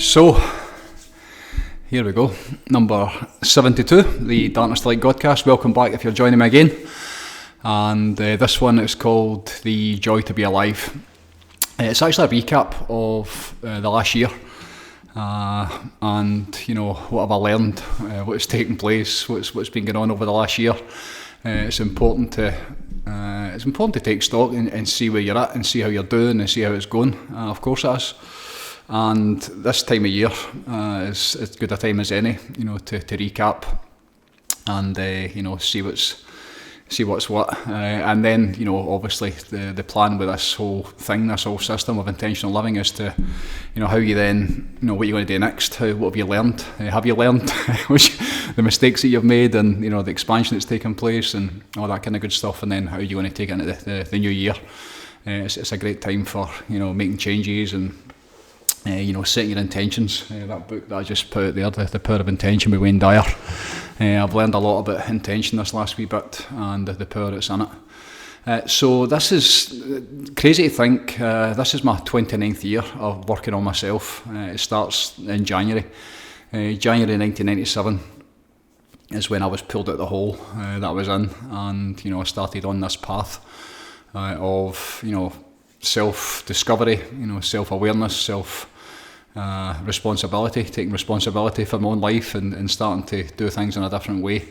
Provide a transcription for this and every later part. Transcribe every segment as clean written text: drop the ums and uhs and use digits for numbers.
So, here we go, number 72, the Darkness to Light Godcast. Welcome back if you're joining me again. And this one is called The Joy to Be Alive. It's actually a recap of the last year. And, you know, what have I learned, what's taken place, what's been going on over the last year. It's important to take stock and see where you're at and see how you're doing and see how it's going. Of course it is. And this time of year is as good a time as any, you know, to recap and you know, see what's what, and then, you know, obviously the plan with this whole thing, this whole system of intentional living is to, you know, how you then, you know, what you're going to do next, what have you learned, which the mistakes that you've made, and, you know, the expansion that's taken place and all that kind of good stuff, and then how you're going to take it into the new year. It's a great time for, you know, making changes and you know, setting your intentions. That book that I just put out there, The Power of Intention by Wayne Dyer. I've learned a lot about intention this last wee bit and the power that's in it. So this is crazy to think, this is my 29th year of working on myself. It starts in January 1997 is when I was pulled out of the hole that I was in, and, you know, I started on this path of, you know, self-discovery, you know, self-awareness, responsibility, taking responsibility for my own life and starting to do things in a different way.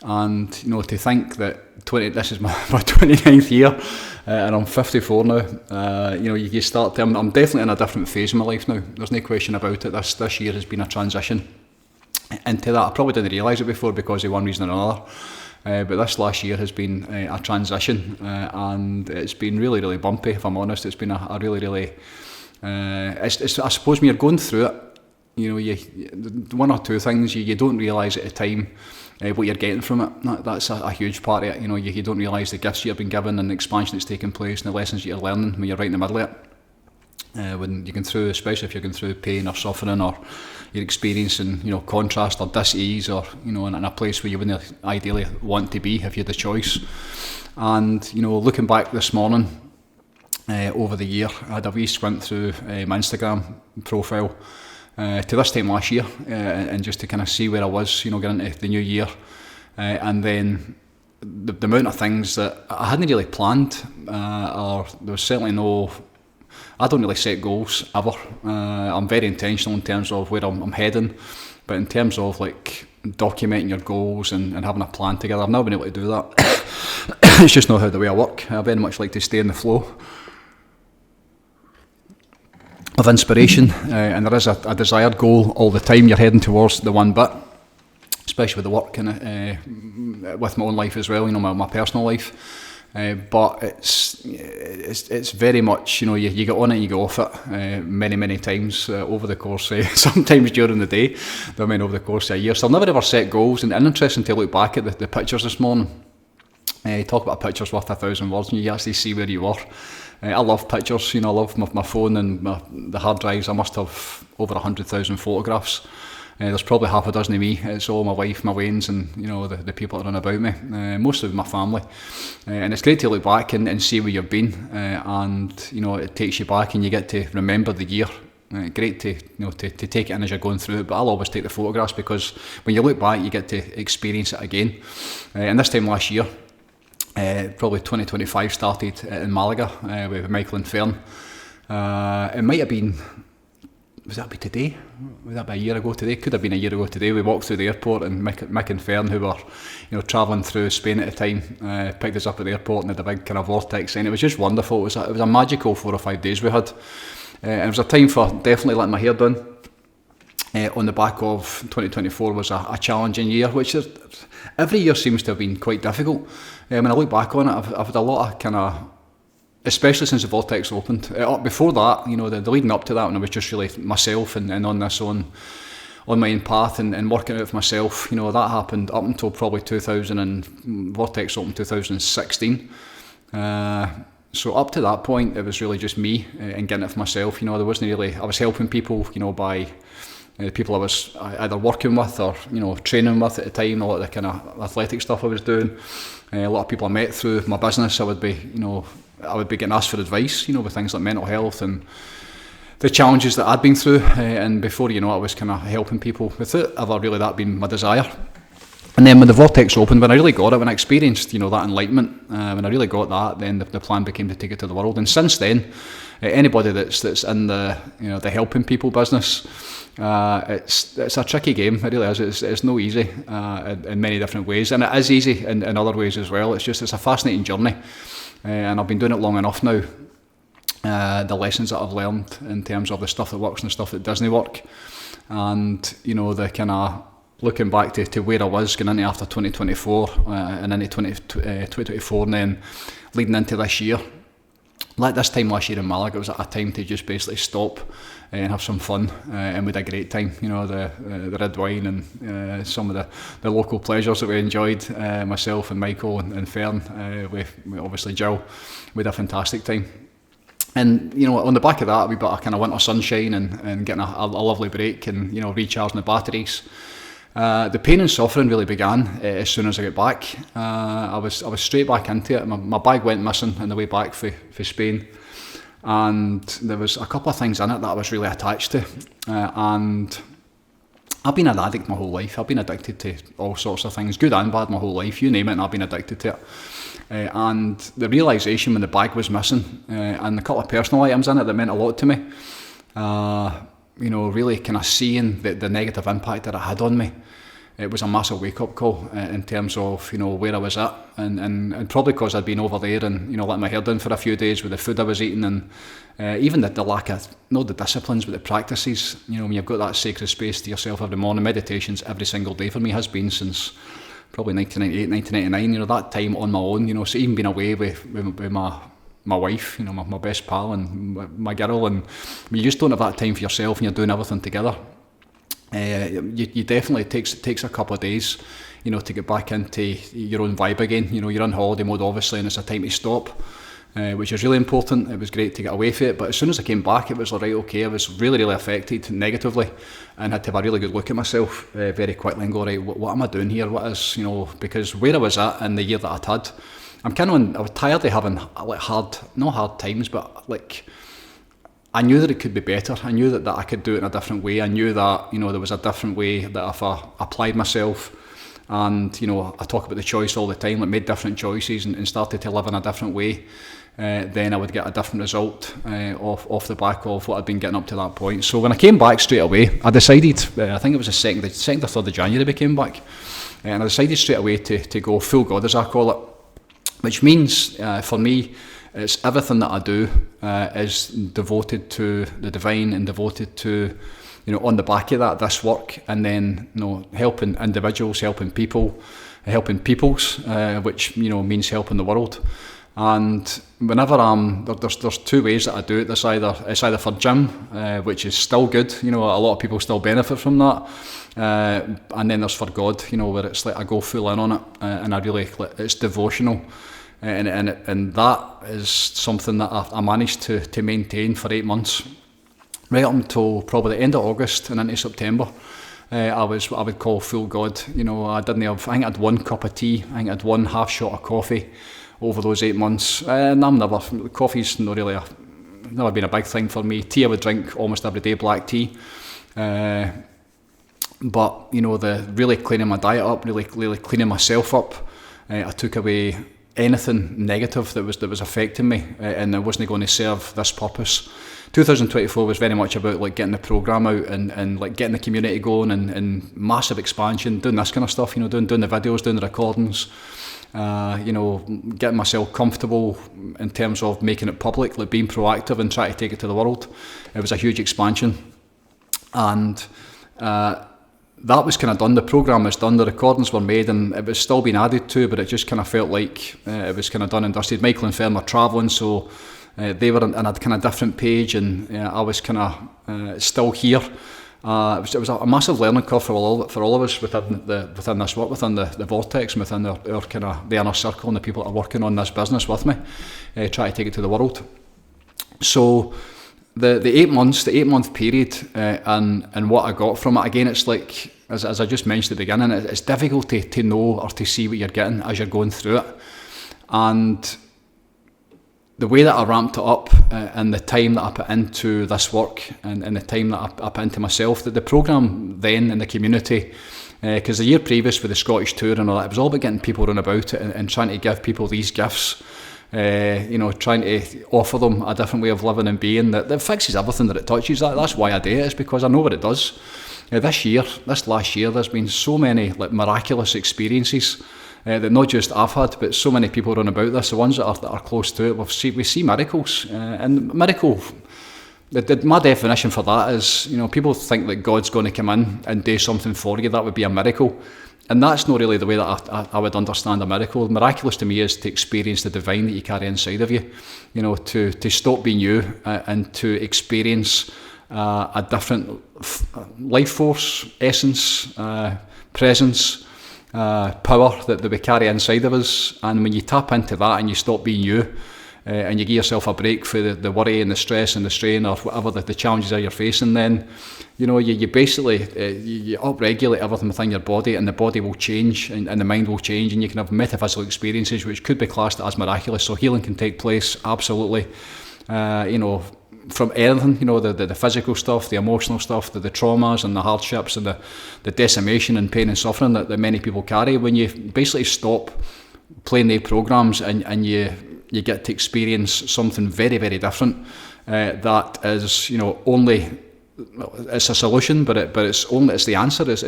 And, you know, to think that this is my 29th year and I'm 54 now, you know, you start to, I'm definitely in a different phase of my life now, there's no question about it. This year has been a transition into that. I probably didn't realise it before because of one reason or another. But this last year has been a transition, and it's been really, really bumpy, if I'm honest. It's been a really, I suppose when you're going through it, you know, one or two things, you don't realise at the time what you're getting from it. That's a huge part of it. You know, you don't realise the gifts you've been given and the expansion that's taking place and the lessons that you're learning when you're right in the middle of it. When you're going through, especially if you're going through pain or suffering, or you're experiencing, you know, contrast or dis-ease, or, you know, in a place where you wouldn't ideally want to be if you had the choice. And, you know, looking back this morning, over the year, I had a wee squint through my Instagram profile to this time last year, and just to kind of see where I was, you know, getting into the new year, and then the amount of things that I hadn't really planned, or there was certainly no. I don't really set goals ever. I'm very intentional in terms of where I'm heading, but in terms of like documenting your goals and having a plan together, I've never been able to do that. It's just not how the way I work. I very much like to stay in the flow of inspiration, and there is a desired goal all the time. You're heading towards the one bit, especially with the work and with my own life as well. You know, my personal life. But it's very much, you know, you get on it, you go off it many times over the course, sometimes during the day, I mean over the course of a year. So I've never ever set goals, and interesting to look back at the pictures this morning. Talk about a picture's worth 1,000 words, and you actually see where you were. I love pictures, you know, I love my phone and the hard drives. I must have over 100,000 photographs. There's probably half a dozen of me. It's all my wife, my Waynes, and, you know, the people that run about me, mostly my family. And it's great to look back and see where you've been, and, you know, it takes you back and you get to remember the year. Great to, you know, to take it in as you're going through it, but I'll always take the photographs because when you look back you get to experience it again. And this time last year, probably 2025, started in Malaga with Michael and Fern. It might have been, was that be today? Was that be a year ago today? Could have been a year ago today. We walked through the airport, and Mick and Fern, who were, you know, travelling through Spain at the time, picked us up at the airport and had a big kind of Vortex, and it was just wonderful. It was a magical 4 or 5 days we had. And it was a time for definitely letting my hair down. On the back of 2024 was a challenging year, which every year seems to have been quite difficult. When I look back on it, I've had a lot of kind of, especially since the Vortex opened. Before that, you know, the leading up to that, when I was just really myself and on this on my own path and working out for myself, you know, that happened up until probably 2000, and Vortex opened 2016. So up to that point, it was really just me and getting it for myself. You know, there wasn't really, I was helping people, you know, by the people I was either working with or, you know, training with at the time, a lot of the kind of athletic stuff I was doing. A lot of people I met through my business, I would be getting asked for advice, you know, with things like mental health and the challenges that I'd been through, and before you know it, I was kind of helping people with it. Ever really that been my desire? And then when the Vortex opened, when I really got it, when I experienced, that enlightenment, when I really got that, then the plan became to take it to the world. And since then, anybody that's in the helping people business, it's a tricky game. It really is. It's no easy in many different ways, and it is easy in other ways as well. It's a fascinating journey, and I've been doing it long enough now. The lessons that I've learned in terms of the stuff that works and the stuff that doesn't work, and the kind of looking back to where I was going into after 2024 and into 2024, and then leading into this year. Like this time last year in Malaga, it was a time to just basically stop and have some fun, and we had a great time. The red wine and some of the local pleasures that we enjoyed. Myself and Michael and Fern, with obviously Jill, we had a fantastic time. And on the back of that, a wee bit of kind of winter sunshine and getting a lovely break and recharging the batteries. The pain and suffering really began as soon as I got back. I was straight back into it. My bag went missing on the way back for Spain, and there was a couple of things in it that I was really attached to. And I've been an addict my whole life. I've been addicted to all sorts of things, good and bad, my whole life. You name it, and I've been addicted to it. And the realisation when the bag was missing, and a couple of personal items in it that meant a lot to me, really kind of seeing the negative impact that it had on me. It was a massive wake-up call in terms of, where I was at, and probably because I'd been over there and, let my hair down for a few days with the food I was eating, and even the lack of, not the disciplines, but the practices. When you've got that sacred space to yourself every morning, meditations every single day for me has been since probably 1998, 1999, that time on my own, so even being away with my wife, my best pal and my girl, and you just don't have that time for yourself and you're doing everything together. You definitely takes a couple of days, to get back into your own vibe again. You're on holiday mode obviously, and it's a time to stop, which is really important. It was great to get away from it, but as soon as I came back, it was all right, okay. I was really, really affected negatively, and had to have a really good look at myself very quickly and go, right, what am I doing here? What is, because where I was at in the year that I'd had, I was tired of having not hard times, but I knew that it could be better. I knew that I could do it in a different way. I knew that, there was a different way that if I applied myself, and, I talk about the choice all the time, made different choices and started to live in a different way, then I would get a different result off the back of what I'd been getting up to that point. So when I came back straight away, I decided, I think it was the 2nd or 3rd of January we came back, and I decided straight away to go full God, as I call it, which means for me, it's everything that I do is devoted to the divine and devoted to, on the back of that, this work, and then, helping individuals, helping people, helping peoples, which, means helping the world. And whenever there's two ways that I do it. It's either for gym, which is still good, a lot of people still benefit from that. And then there's for God, where it's I go full in on it, and it's devotional. And that is something that I managed to maintain for 8 months, right up until probably the end of August and into September. I would call full God. I think I had 1 cup of tea, I think I had 1 half shot of coffee over those 8 months. And coffee's never been a big thing for me. Tea I would drink almost every day, black tea. But the really cleaning my diet up, really cleaning myself up, I took away anything negative that was affecting me, and it wasn't going to serve this purpose. 2024 was very much about getting the program out and getting the community going and massive expansion, doing this kind of stuff, doing the videos, doing the recordings, getting myself comfortable in terms of making it public, being proactive and trying to take it to the world. It was a huge expansion, and that was kind of done. The programme was done, the recordings were made, and it was still being added to, but it just kind of felt like it was kind of done and dusted. Michael and Fern were travelling, so they were on a kind of different page, and I was kind of still here. It was a massive learning curve for all of us within this work, within the Vortex, and within our kind of the inner circle and the people that are working on this business with me, try to take it to the world. So the 8 months, the 8 month period, and what I got from it, again, it's as I just mentioned at the beginning, it's difficult to know or to see what you're getting as you're going through it. And the way that I ramped it up and the time that I put into this work and the time that I put into myself, that the programme then in the community, because the year previous with the Scottish tour and all that, it was all about getting people run about it and trying to give people these gifts, trying to offer them a different way of living and being that fixes everything that it touches. That's why I do it, is because I know what it does. This last year, there's been so many miraculous experiences that not just I've had, but so many people run about this, the ones that are close to it. We see miracles, and miracle. My definition for that is, people think that God's going to come in and do something for you. That would be a miracle, and that's not really the way that I would understand a miracle. Miraculous to me is to experience the divine that you carry inside of you. To stop being you and to experience a different life force, essence, presence, power that we carry inside of us. And when you tap into that and you stop being you, and you give yourself a break for the worry and the stress and the strain or whatever the challenges are you're facing, then you basically you upregulate everything within your body, and the body will change and the mind will change, and you can have metaphysical experiences which could be classed as miraculous. So healing can take place absolutely, from anything, the physical stuff, the emotional stuff, the traumas and the hardships and the decimation and pain and suffering that many people carry. When you basically stop playing the programs and you get to experience something very, very different, that is, only, it's a solution, but it's the answer. It's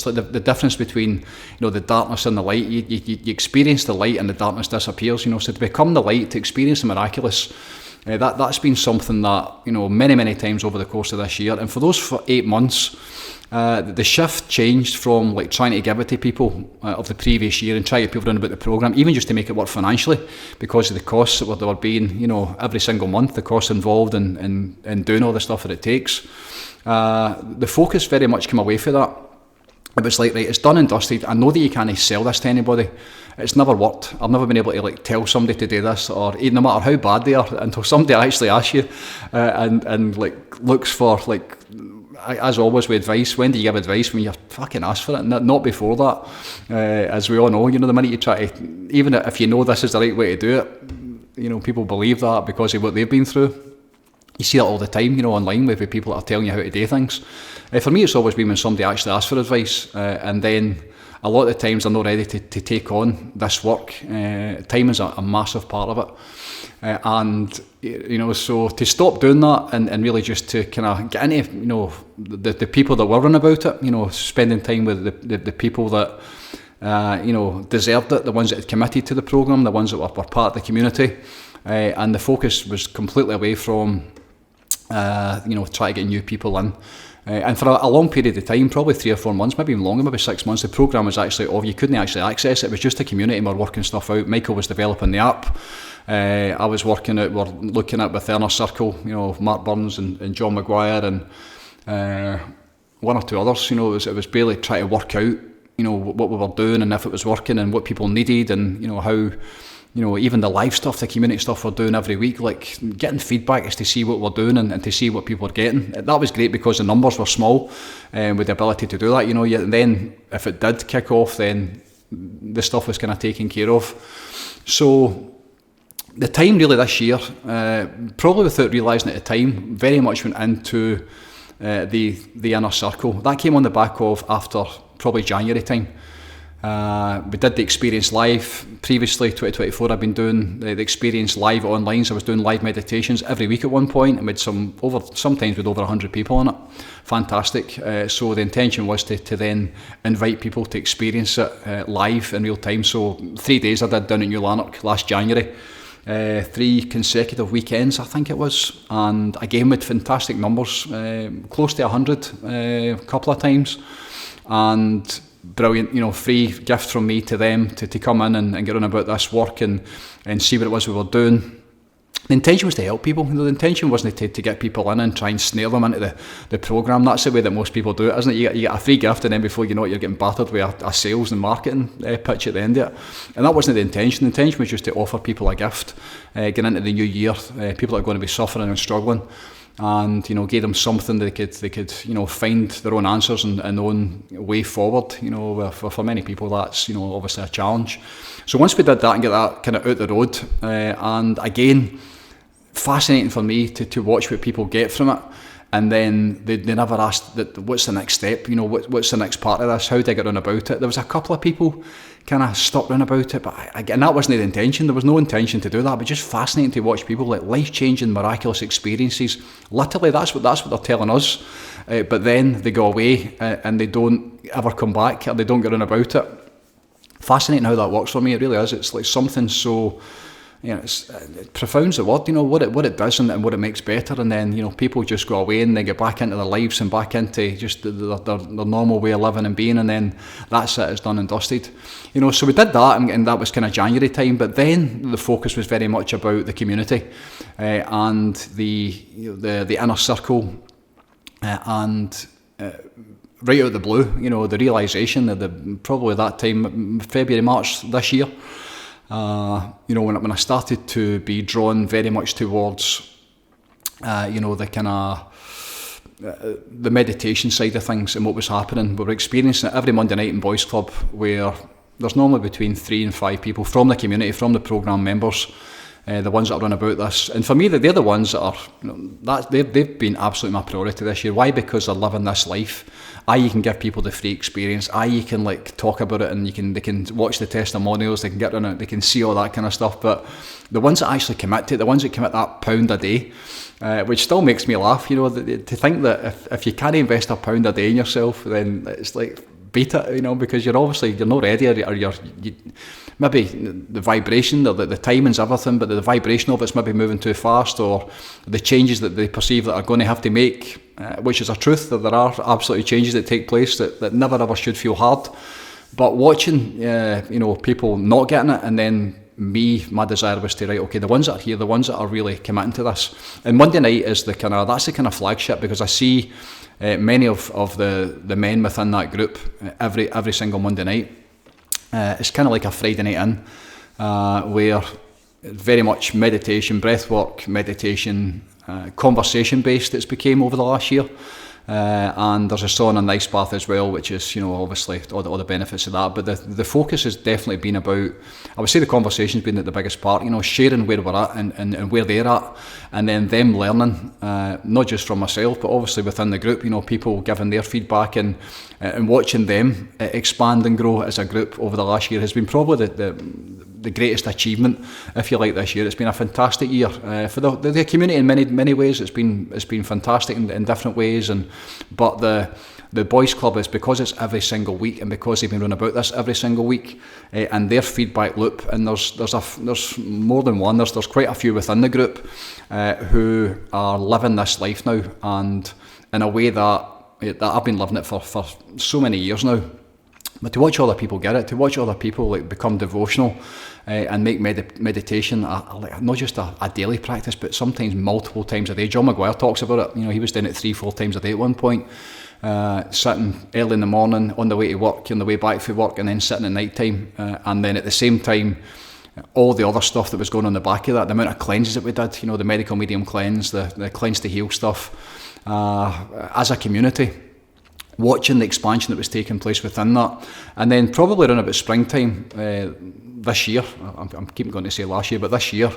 like the difference between, the darkness and the light. You experience the light and the darkness disappears. So to become the light, to experience the miraculous, that's been something that, many, many times over the course of this year. And for those 8 months, the shift changed from trying to give it to people of the previous year and try to get people in about the programme, even just to make it work financially, because of the costs that were being, every single month, the costs involved in doing all the stuff that it takes. The focus very much came away from that. It was right, it's done and dusted. I know that you can't sell this to anybody. It's never worked. I've never been able to tell somebody to do this, or no matter how bad they are, until somebody actually asks you and looks for, as always with advice, when do you give advice? When you fucking ask for it, not before that. As we all know, the minute you try to, even if you know this is the right way to do it, people believe that because of what they've been through. You see that all the time, online with people that are telling you how to do things. For me, it's always been when somebody actually asks for advice, and then a lot of the times they're not ready to take on this work. Time is a massive part of it, and so to stop doing that and really just to kind of get into the people that were running about it, spending time with the people that deserved it, the ones that had committed to the programme, the ones that were part of the community, and the focus was completely away from try to get new people in. And for a long period of time, probably 3 or 4 months, maybe even longer, maybe 6 months, the programme was actually off. You couldn't actually access it. It was just a community, and we're working stuff out. Michael was developing the app. I was we're looking at with the inner circle, Mark Burns and John Maguire and one or two others. It was barely trying to work out, what we were doing and if it was working and what people needed, and how, even the live stuff, the community stuff we're doing every week, getting feedback is to see what we're doing and to see what people are getting. That was great because the numbers were small, with the ability to do that, and then if it did kick off, then the stuff was kind of taken care of. So the time really this year, probably without realising at the time, very much went into the inner circle. That came on the back of after probably January time. We did the experience live previously. 2024 I've been doing the experience live online, so I was doing live meditations every week at one point, and sometimes with over 100 people on it. Fantastic. So the intention was to then invite people to experience it live in real time. So 3 days I did down at New Lanark last January, 3 consecutive weekends I think it was, and again with fantastic numbers, close to 100 a couple of times, and brilliant, free gift from me to them to come in and get on about this work and see what it was we were doing. The intention was to help people. The intention wasn't to get people in and try and snare them into the programme. That's the way that most people do it, isn't it? You get a free gift, and then before you know it, you're getting battered with a sales and marketing pitch at the end of it. And that wasn't the intention. The intention was just to offer people a gift, getting into the new year, people that are going to be suffering and struggling. and gave them something they could find their own answers and their own way forward. For many people that's obviously a challenge. So once we did that and get that kind of out the road, and again, fascinating for me to watch what people get from it. And then they never asked that what's the next step, what's the next part of this, how do I get on about it. There was a couple of people kind of stopped on about it, but again, that wasn't the intention. There was no intention to do that, but just fascinating to watch people like life-changing, miraculous experiences. Literally, that's what they're telling us. But then they go away and they don't ever come back, or they don't get on about it. Fascinating how that works for me. It really is. It's like something so... it's profound's the word, what it does and what it makes better, and then people just go away and they get back into their lives and back into just their normal way of living and being, and then that's it, it's done and dusted. So we did that, and that was kind of January time, but then the focus was very much about the community and the inner circle, and right out of the blue, the realisation that probably that time, February, March this year, when I started to be drawn very much towards, the kind of the meditation side of things and what was happening. We were experiencing it every Monday night in Boys Club, where there's normally between 3 and 5 people from the community, from the programme members, the ones that are on about this. And for me, they're the ones that are, they've been absolutely my priority this year. Why? Because they're living this life. You can give people the free experience. You can talk about it, and they can watch the testimonials, they can get on it, they can see all that kind of stuff. But the ones that actually commit to it, the ones that commit that £1 a day, which still makes me laugh, to think that if you can't invest £1 a day in yourself, then it's like, beat it, because you're not ready, or you're maybe the vibration, or the timing's everything, but the vibration of it's maybe moving too fast, or the changes that they perceive that are going to have to make, which is a truth, that there are absolutely changes that take place that never ever should feel hard. But watching, people not getting it, and then my desire was to, right, okay, the ones that are here, the ones that are really committing to this. And Monday night is that's the kind of flagship, because I see many of the men within that group every single Monday night. It's kind of like a Friday night in, where very much meditation, breathwork, meditation, conversation based it's became over the last year. And there's a sauna and ice bath as well, which is, obviously all the benefits of that. But the focus has definitely been about, I would say the conversation's been at the biggest part, sharing where we're at and where they're at, and then them learning, not just from myself, but obviously within the group, people giving their feedback and watching them expand and grow as a group over the last year has been probably the greatest achievement, if you like, this year. It's been a fantastic year for the community in many ways. It's been fantastic in different ways, but the Boys Club is, because it's every single week, and because they've been running about this every single week, and their feedback loop, and there's more than one. There's quite a few within the group who are living this life now, and in a way that I've been living it for so many years now. But to watch other people get it, to watch other people become devotional and make meditation not just a daily practice, but sometimes multiple times a day. John McGuire talks about it. He was doing it 3-4 times a day at one point, sitting early in the morning on the way to work, on the way back from work, and then sitting at night time, and then at the same time, all the other stuff that was going on in the back of that, the amount of cleanses that we did, the medical medium cleanse, the cleanse to heal stuff, as a community, watching the expansion that was taking place within that. And then probably around about springtime this year, I'm keeping going to say last year, but this year,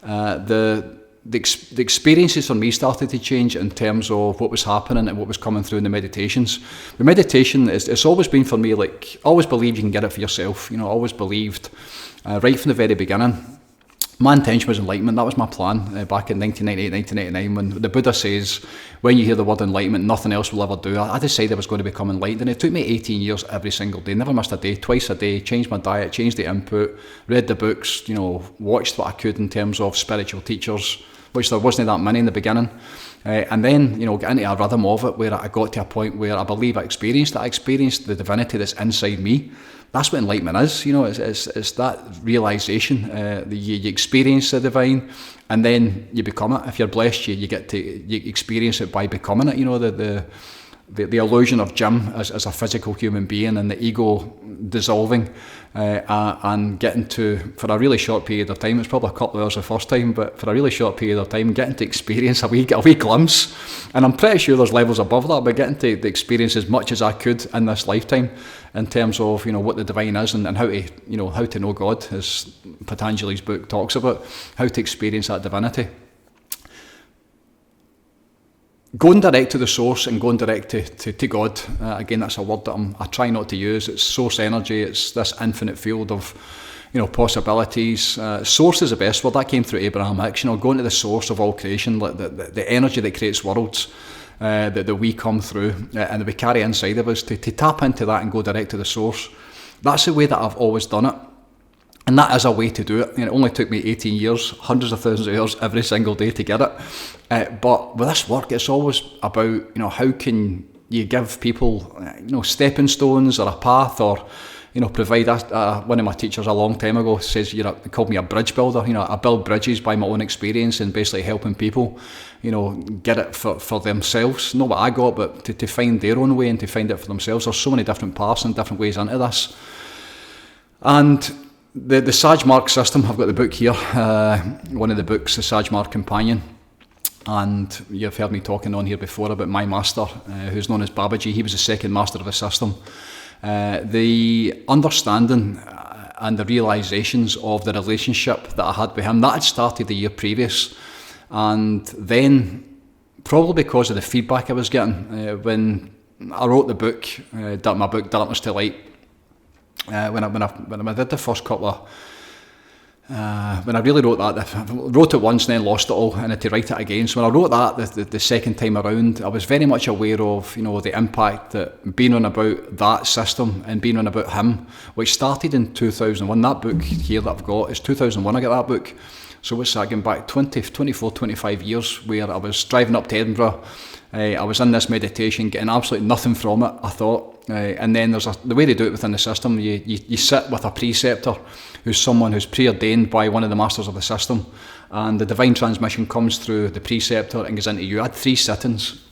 the experiences for me started to change in terms of what was happening and what was coming through in the meditations. The meditation, it's always been for me, always believed you can get it for yourself. Always believed, right from the very beginning. My intention was enlightenment. That was my plan back in 1998, 1999, when the Buddha says, when you hear the word enlightenment, nothing else will ever do. I decided I was going to become enlightened, and it took me 18 years every single day, never missed a day, twice a day, changed my diet, changed the input, read the books, watched what I could in terms of spiritual teachers, which there wasn't that many in the beginning. And then, get into a rhythm of it, where I got to a point where I believe I experienced the divinity that's inside me. That's what enlightenment is, it's that realisation, that you experience the divine, and then you become it. If you're blessed, you get to experience it by becoming it. the illusion of Jim as a physical human being and the ego dissolving and getting to, for a really short period of time, it's probably a couple of hours the first time, but for a really short period of time, getting to experience a wee glimpse. And I'm pretty sure there's levels above that, but getting to experience as much as I could in this lifetime in terms of, what the divine is and how to, how to know God, as Patanjali's book talks about, how to experience that divinity. Going direct to the source and going direct to God, again, that's a word that I try not to use. It's source energy, it's this infinite field of, possibilities. Source is the best word. That came through Abraham Hicks, going to the source of all creation, like the energy that creates worlds, that we come through and that we carry inside of us, to tap into that and go direct to the source. That's the way that I've always done it. And that is a way to do it. It only took me 18 years, hundreds of thousands of hours every single day to get it. But with this work, it's always about, how can you give people, stepping stones or a path, or, provide one of my teachers a long time ago says, called me a bridge builder. I build bridges by my own experience and basically helping people, get it for themselves. Not what I got, but to find their own way and to find it for themselves. There's so many different paths and different ways into this. And the Sajmark system, I've got the book here, one of the books, the Sajmark Companion, and you've heard me talking on here before about my master, who's known as Babaji. He was the second master of the system. The understanding and the realisations of the relationship that I had with him, that had started the year previous, and then, probably because of the feedback I was getting, when I wrote the book, my book, Darkness to Light, when I did the first couple of, when I really wrote that, I wrote it once and then lost it all and had to write it again. So when I wrote that the second time around, I was very much aware of, the impact that being on about that system and being on about him, which started in 2001. That book here that I've got is 2001 I got that book. So what's that, going back 24, 25 years, where I was driving up to Edinburgh. I was in this meditation, getting absolutely nothing from it, I thought. And then there's the way they do it within the system, you sit with a preceptor who's someone who's preordained by one of the masters of the system, and the divine transmission comes through the preceptor and goes into you. I had 3 sittings,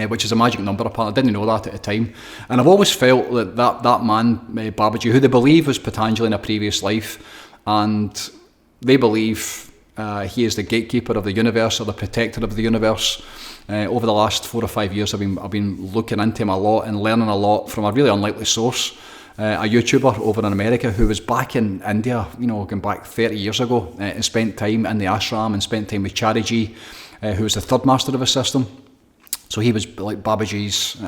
which is a magic number apparently. I didn't know that at the time. And I've always felt that man, Babaji, who they believe was Patanjali in a previous life, and they believe he is the gatekeeper of the universe, or the protector of the universe. Over the last 4 or 5 years, I've been looking into him a lot and learning a lot from a really unlikely source, a YouTuber over in America who was back in India, going back 30 years ago, and spent time in the ashram and spent time with Chariji, who was the third master of the system. So he was like Babaji's,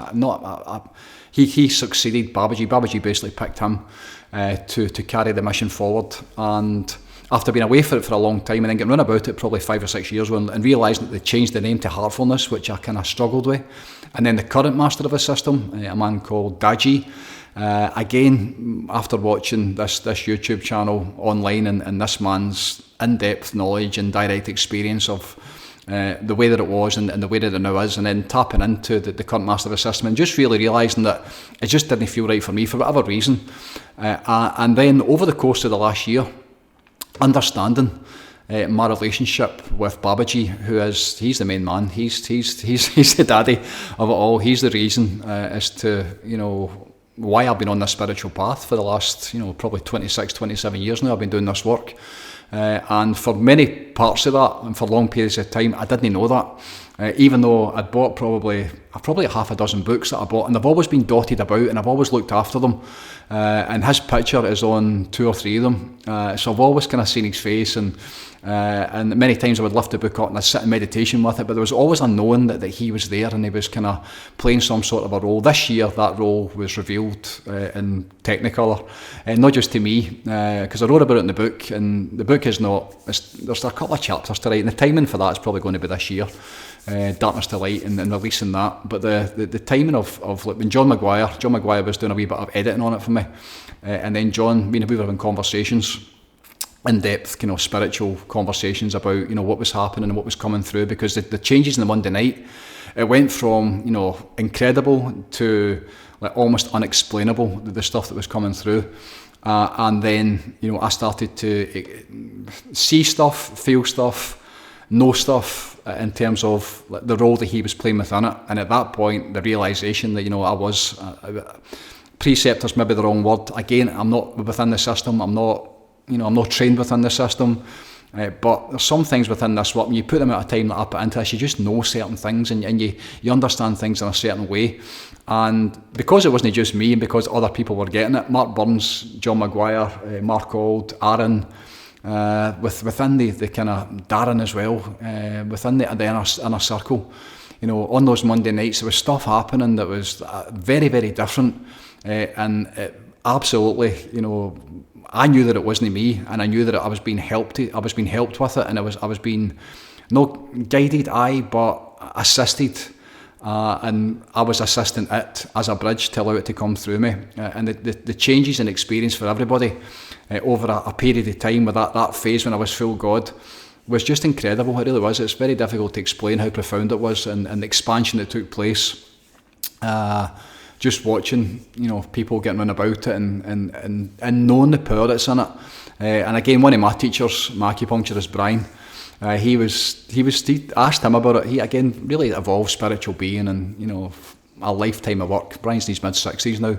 he succeeded Babaji. Babaji basically picked him to carry the mission forward. And after being away for it for a long time and then getting run about it probably 5 or 6 years and realising that they changed the name to Heartfulness, which I kind of struggled with. And then the current master of the system, a man called Daji, again, after watching this YouTube channel online and this man's in-depth knowledge and direct experience of the way that it was and the way that it now is, and then tapping into the current master of the system and just really realising that it just didn't feel right for me for whatever reason. And then over the course of the last year, understanding my relationship with Babaji, he's the main man, he's the daddy of it all. He's the reason as to why I've been on this spiritual path for the last probably 26, 27 years now. I've been doing this work, and for many parts of that and for long periods of time I didn't know that, even though I'd bought probably half a dozen books that I bought, and they've always been dotted about and I've always looked after them, and his picture is on 2 or 3 of them, so I've always kind of seen his face, and many times I would lift the book up and I'd sit in meditation with it, but there was always a knowing that he was there and he was kind of playing some sort of a role. This year that role was revealed in Technicolor, not just to me, because I wrote about it in the book, and the book is there's a couple of chapters to write, and the timing for that is probably going to be this year, Darkness to Light, and releasing that. But the timing of like when John Maguire was doing a wee bit of editing on it for me, and then John, we were having conversations, in-depth kind of spiritual conversations about what was happening and what was coming through, because the changes in the Monday night, it went from incredible to like almost unexplainable, the stuff that was coming through, and then I started to see stuff, feel stuff, know stuff, in terms of the role that he was playing within it. And at that point, the realisation that, I was, preceptor's maybe the wrong word. Again, I'm not within the system. I'm not trained within the system. But there's some things within this work, when you put them at a time that I put into this, you just know certain things, and you understand things in a certain way. And because it wasn't just me, and because other people were getting it, Mark Burns, John Maguire, Mark Auld, Aaron, within the kind of Darren as well, within the inner circle, on those Monday nights, there was stuff happening that was very, very different, and it absolutely, I knew that it wasn't me, and I knew that I was being helped. I was being helped with it, and I was being not guided, but assisted, and I was assisting it as a bridge to allow it to come through me. And the changes in experience for everybody over a period of time, with that phase when I was full God, was just incredible. It really was. It's very difficult to explain how profound it was, and the expansion that took place. Just watching, people getting on about it, and knowing the power that's in it. And again, one of my teachers, my acupuncturist Brian, he asked him about it. He again really evolved spiritual being, and a lifetime of work. Brian's in his mid-60s now,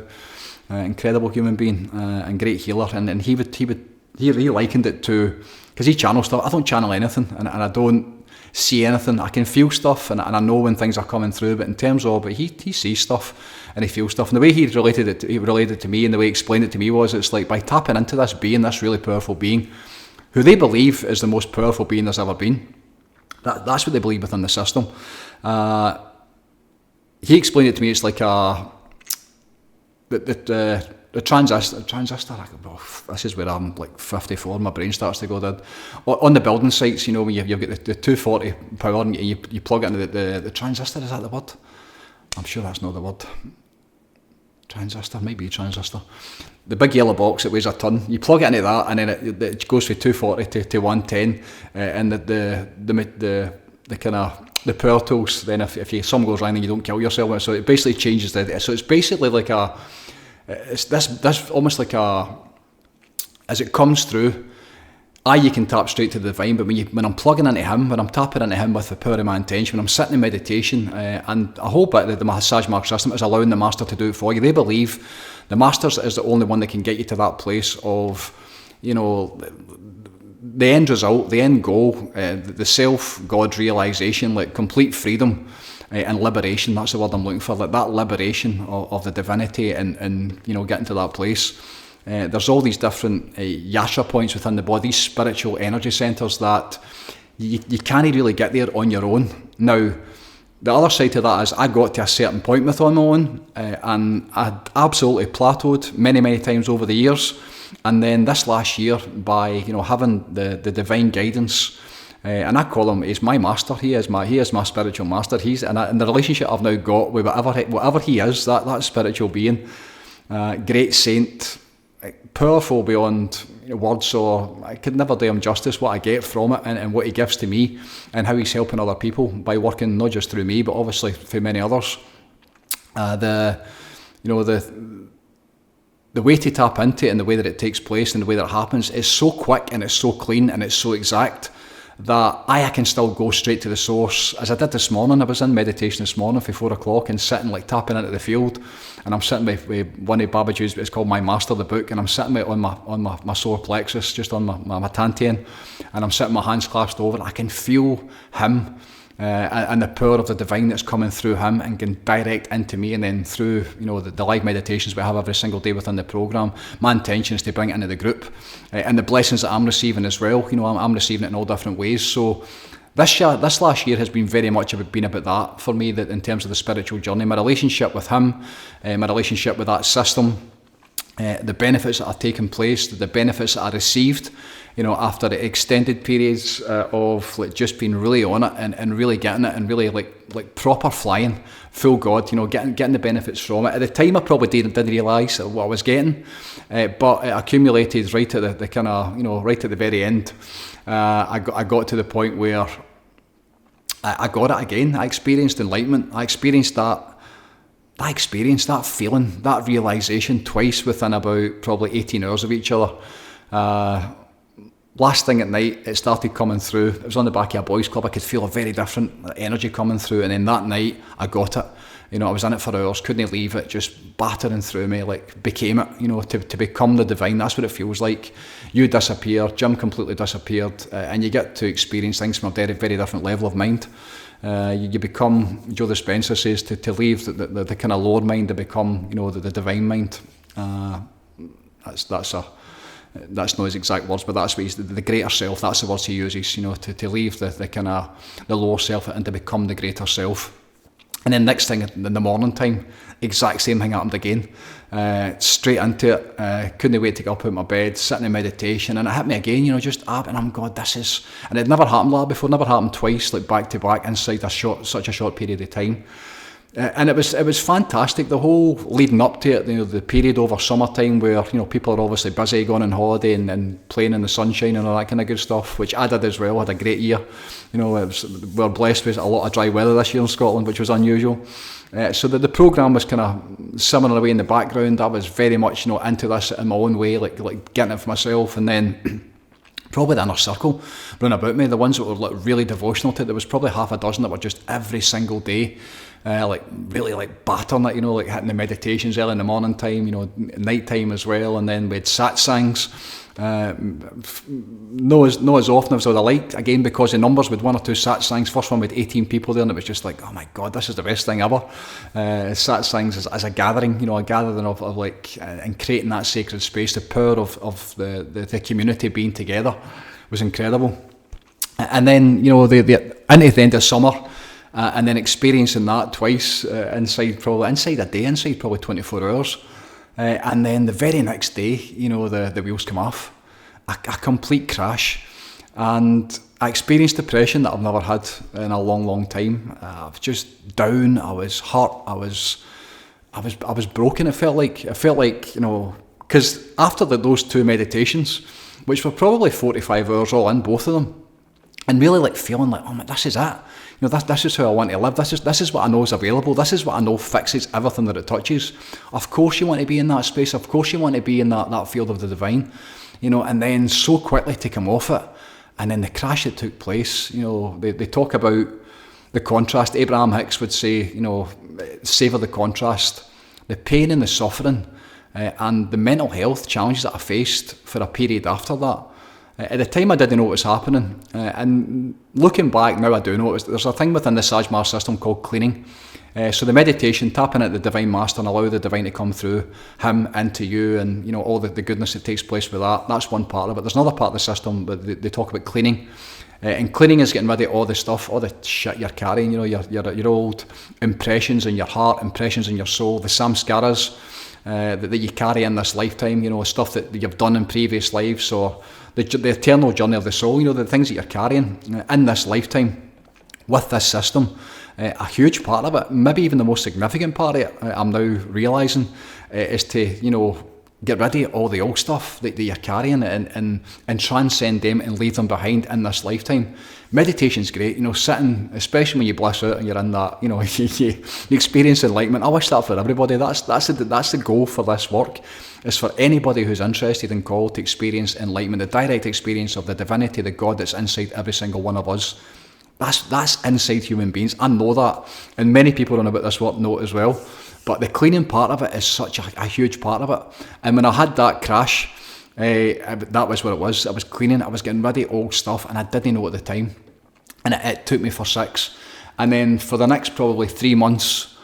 incredible human being, and great healer. And he likened it to, because he channels stuff. I don't channel anything, and I don't see anything. I can feel stuff, and I know when things are coming through. But in terms of, he sees stuff and he feels stuff. And the way he related it to me, and the way he explained it to me was, it's like by tapping into this being, this really powerful being, who they believe is the most powerful being there's ever been. That's what they believe within the system. He explained it to me. It's like the transistor. This is where I'm like 54. My brain starts to go dead. On the building sites, when you've got the 240 power, and you plug it into the transistor. Is that the word? I'm sure that's not the word. Transistor, might be transistor. The big yellow box that weighs a ton. You plug it into that, and then it goes from 240 to 110, and the kind of the power tools. Then if some goes wrong, and you don't kill yourself, so it basically changes so it's basically like it's this almost like as it comes through. You can tap straight to the divine, but when I'm plugging into him, when I'm tapping into him with the power of my intention, when I'm sitting in meditation, and a whole bit of the massage mark system is allowing the master to do it for you. They believe the master is the only one that can get you to that place of, the end result, the end goal, the self-God realisation, like complete freedom and liberation. That's the word I'm looking for, like that liberation of the divinity, and getting to that place. There's all these different yasha points within the body, spiritual energy centres that you can't really get there on your own. Now, the other side to that is I got to a certain point with on my own, and I absolutely plateaued many times over the years. And then this last year, by having the divine guidance, and I call him, he's my master. He is my spiritual master. And the relationship I've now got with whatever he is, that spiritual being, great saint, powerful beyond words, so I could never do him justice what I get from it, and what he gives to me, and how he's helping other people by working not just through me, but obviously through many others. The way to tap into it, and the way that it takes place, and the way that it happens is so quick, and it's so clean, and it's so exact that I can still go straight to the source, as I did this morning. I was in meditation this morning for 4 o'clock and sitting, like tapping into the field, and I'm sitting with one of Babaji's, it's called My Master, the book, and I'm sitting on my solar plexus, just on my Tantian, and I'm sitting, my hands clasped over, and I can feel him, and the power of the divine that's coming through him and can direct into me, and then through the live meditations we have every single day within the programme. My intention is to bring it into the group, and the blessings that I'm receiving as well. I'm receiving it in all different ways. So this last year has been very much about that for me, that in terms of the spiritual journey, my relationship with him, my relationship with that system, the benefits that are taking place, the benefits that I received, after the extended periods of like just being really on it, and really getting it, and really like proper flying, full God, getting the benefits from it. At the time I probably didn't realise what I was getting, but it accumulated right at the kind of, right at the very end. I got to the point where I got it again. I experienced enlightenment. I experienced that feeling, that realisation twice within about probably 18 hours of each other. last thing at night, it started coming through. It was on the back of a boys' club. I could feel a very different energy coming through. And then that night, I got it. You know, I was in it for hours, couldn't leave it, just battering through me, like became it, you know, to become the divine. That's what it feels like. You disappear, Jim completely disappeared, and you get to experience things from a very, very different level of mind. You become, Joe Dispenza says, to leave the kind of lower mind to become, you know, the divine mind. That's not his exact words, but that's what he's, the greater self, that's the words he uses, you know, to leave the kind of the lower self and to become the greater self. And then next thing in the morning time, exact same thing happened again. Straight into it, couldn't wait to get up out of my bed, sitting in meditation, and it hit me again, you know, just up, and I'm God, this is, and it never happened like before, never happened twice, like back to back inside such a short period of time. And it was fantastic, the whole leading up to it, you know, the period over summertime where, you know, people are obviously busy going on holiday and playing in the sunshine and all that kind of good stuff, which I did as well. I had a great year. You know, we were blessed with a lot of dry weather this year in Scotland, which was unusual. So the programme was kind of simmering away in the background. I was very much, you know, into this in my own way, like getting it for myself. And then probably the inner circle round about me, the ones that were like really devotional to it, there was probably half a dozen that were just every single day, like really like battering it, you know, like hitting the meditations early in the morning time, you know, night time as well. And then we had satsangs, not as often as I would have liked, again because the numbers with 1 or 2 satsangs. First one with 18 people there, and it was just like, oh my God, this is the best thing ever. Satsangs as a gathering, you know, a gathering of like, and creating that sacred space, the power of the community being together was incredible. And then, you know, into the end of summer, and then experiencing that twice, inside a day, inside probably 24 hours. And then the very next day, you know, the wheels come off, a complete crash, and I experienced depression that I've never had in a long, long time. I was just down. I was hurt. I was broken. It felt like, you know, because after those 2 meditations, which were probably 45 hours all in, both of them, and really like feeling like, oh man, this is it. You know, this is how I want to live. This is what I know is available. This is what I know fixes everything that it touches. Of course you want to be in that space. Of course you want to be in that field of the divine. You know, and then so quickly to come off it. And then the crash that took place, you know, they talk about the contrast. Abraham Hicks would say, you know, savour the contrast. The pain and the suffering and the mental health challenges that I faced for a period after that. At the time I didn't know what was happening, and looking back now I do know. There's a thing within the Sajmar system called cleaning. So the meditation, tapping at the Divine Master and allow the Divine to come through him into you, and you know all the goodness that takes place with that. That's one part of it. There's another part of the system, but they talk about cleaning. And cleaning is getting rid of all the stuff, all the shit you're carrying, you know, your old impressions in your heart, impressions in your soul, the samskaras that you carry in this lifetime, you know, stuff that you've done in previous lives, or the eternal journey of the soul, you know, the things that you're carrying in this lifetime with this system. A huge part of it, maybe even the most significant part of it, I'm now realising, is to, you know, get rid of all the old stuff that you're carrying and transcend them and leave them behind in this lifetime. Meditation's great, you know, sitting, especially when you bliss out and you're in that, you know, you experience enlightenment. I wish that for everybody. That's the goal for this work, is for anybody who's interested and called to experience enlightenment, the direct experience of the divinity, the God that's inside every single one of us. That's inside human beings. I know that, and many people on about this work know it as well. But the cleaning part of it is such a huge part of it. And when I had that crash, that was what it was. I was cleaning, I was getting rid of old stuff, and I didn't know at the time. And it took me for 6. And then for the next probably 3 months,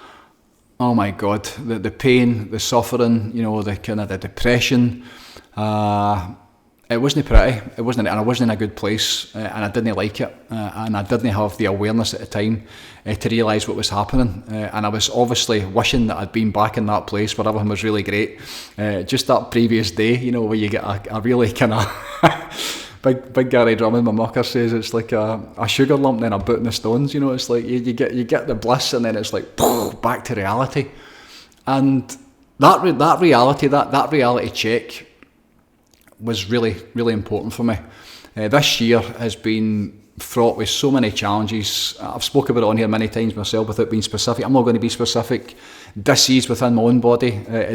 oh my God, the pain, the suffering, you know, the kind of the depression. It wasn't pretty. It wasn't, and I wasn't in a good place, and I didn't like it, and I didn't have the awareness at the time to realise what was happening. And I was obviously wishing that I'd been back in that place where everything was really great. Just that previous day, you know, where you get a really kind of big Gary Drummond, my mucker, says it's like a sugar lump and then a boot in the stones. You know, it's like you get the bliss, and then it's like back to reality. And that reality check was really, really important for me. This year has been fraught with so many challenges. I've spoken about it on here many times myself without being specific. I'm not going to be specific. Disease within my own body,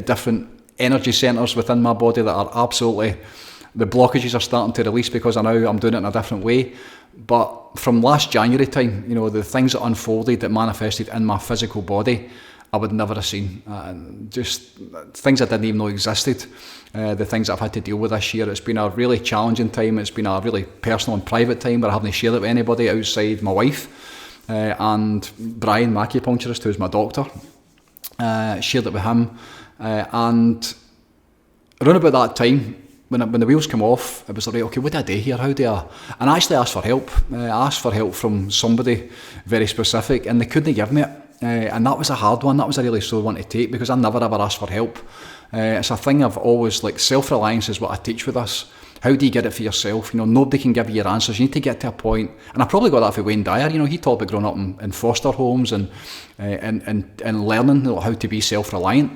different energy centres within my body that are absolutely The blockages are starting to release because I know I'm doing it in a different way. But from last January time, you know, the things that unfolded, that manifested in my physical body, I would never have seen. Just things I didn't even know existed. The things I've had to deal with this year. It's been a really challenging time. It's been a really personal and private time where I haven't shared it with anybody outside my wife and Brian, my acupuncturist, who's my doctor. Shared it with him. And around about that time, when the wheels come off, it was like, right, okay, what do I do here? How do I? And I actually asked for help. I asked for help from somebody very specific, and they couldn't give me it. And that was a hard one. That was a really sore one to take because I never ever asked for help. It's a thing I've always, like, self-reliance is what I teach with us. How do you get it for yourself? You know, nobody can give you your answers. You need to get to a point, and I probably got that from Wayne Dyer. You know, he talked about growing up in foster homes and learning, you know, how to be self-reliant.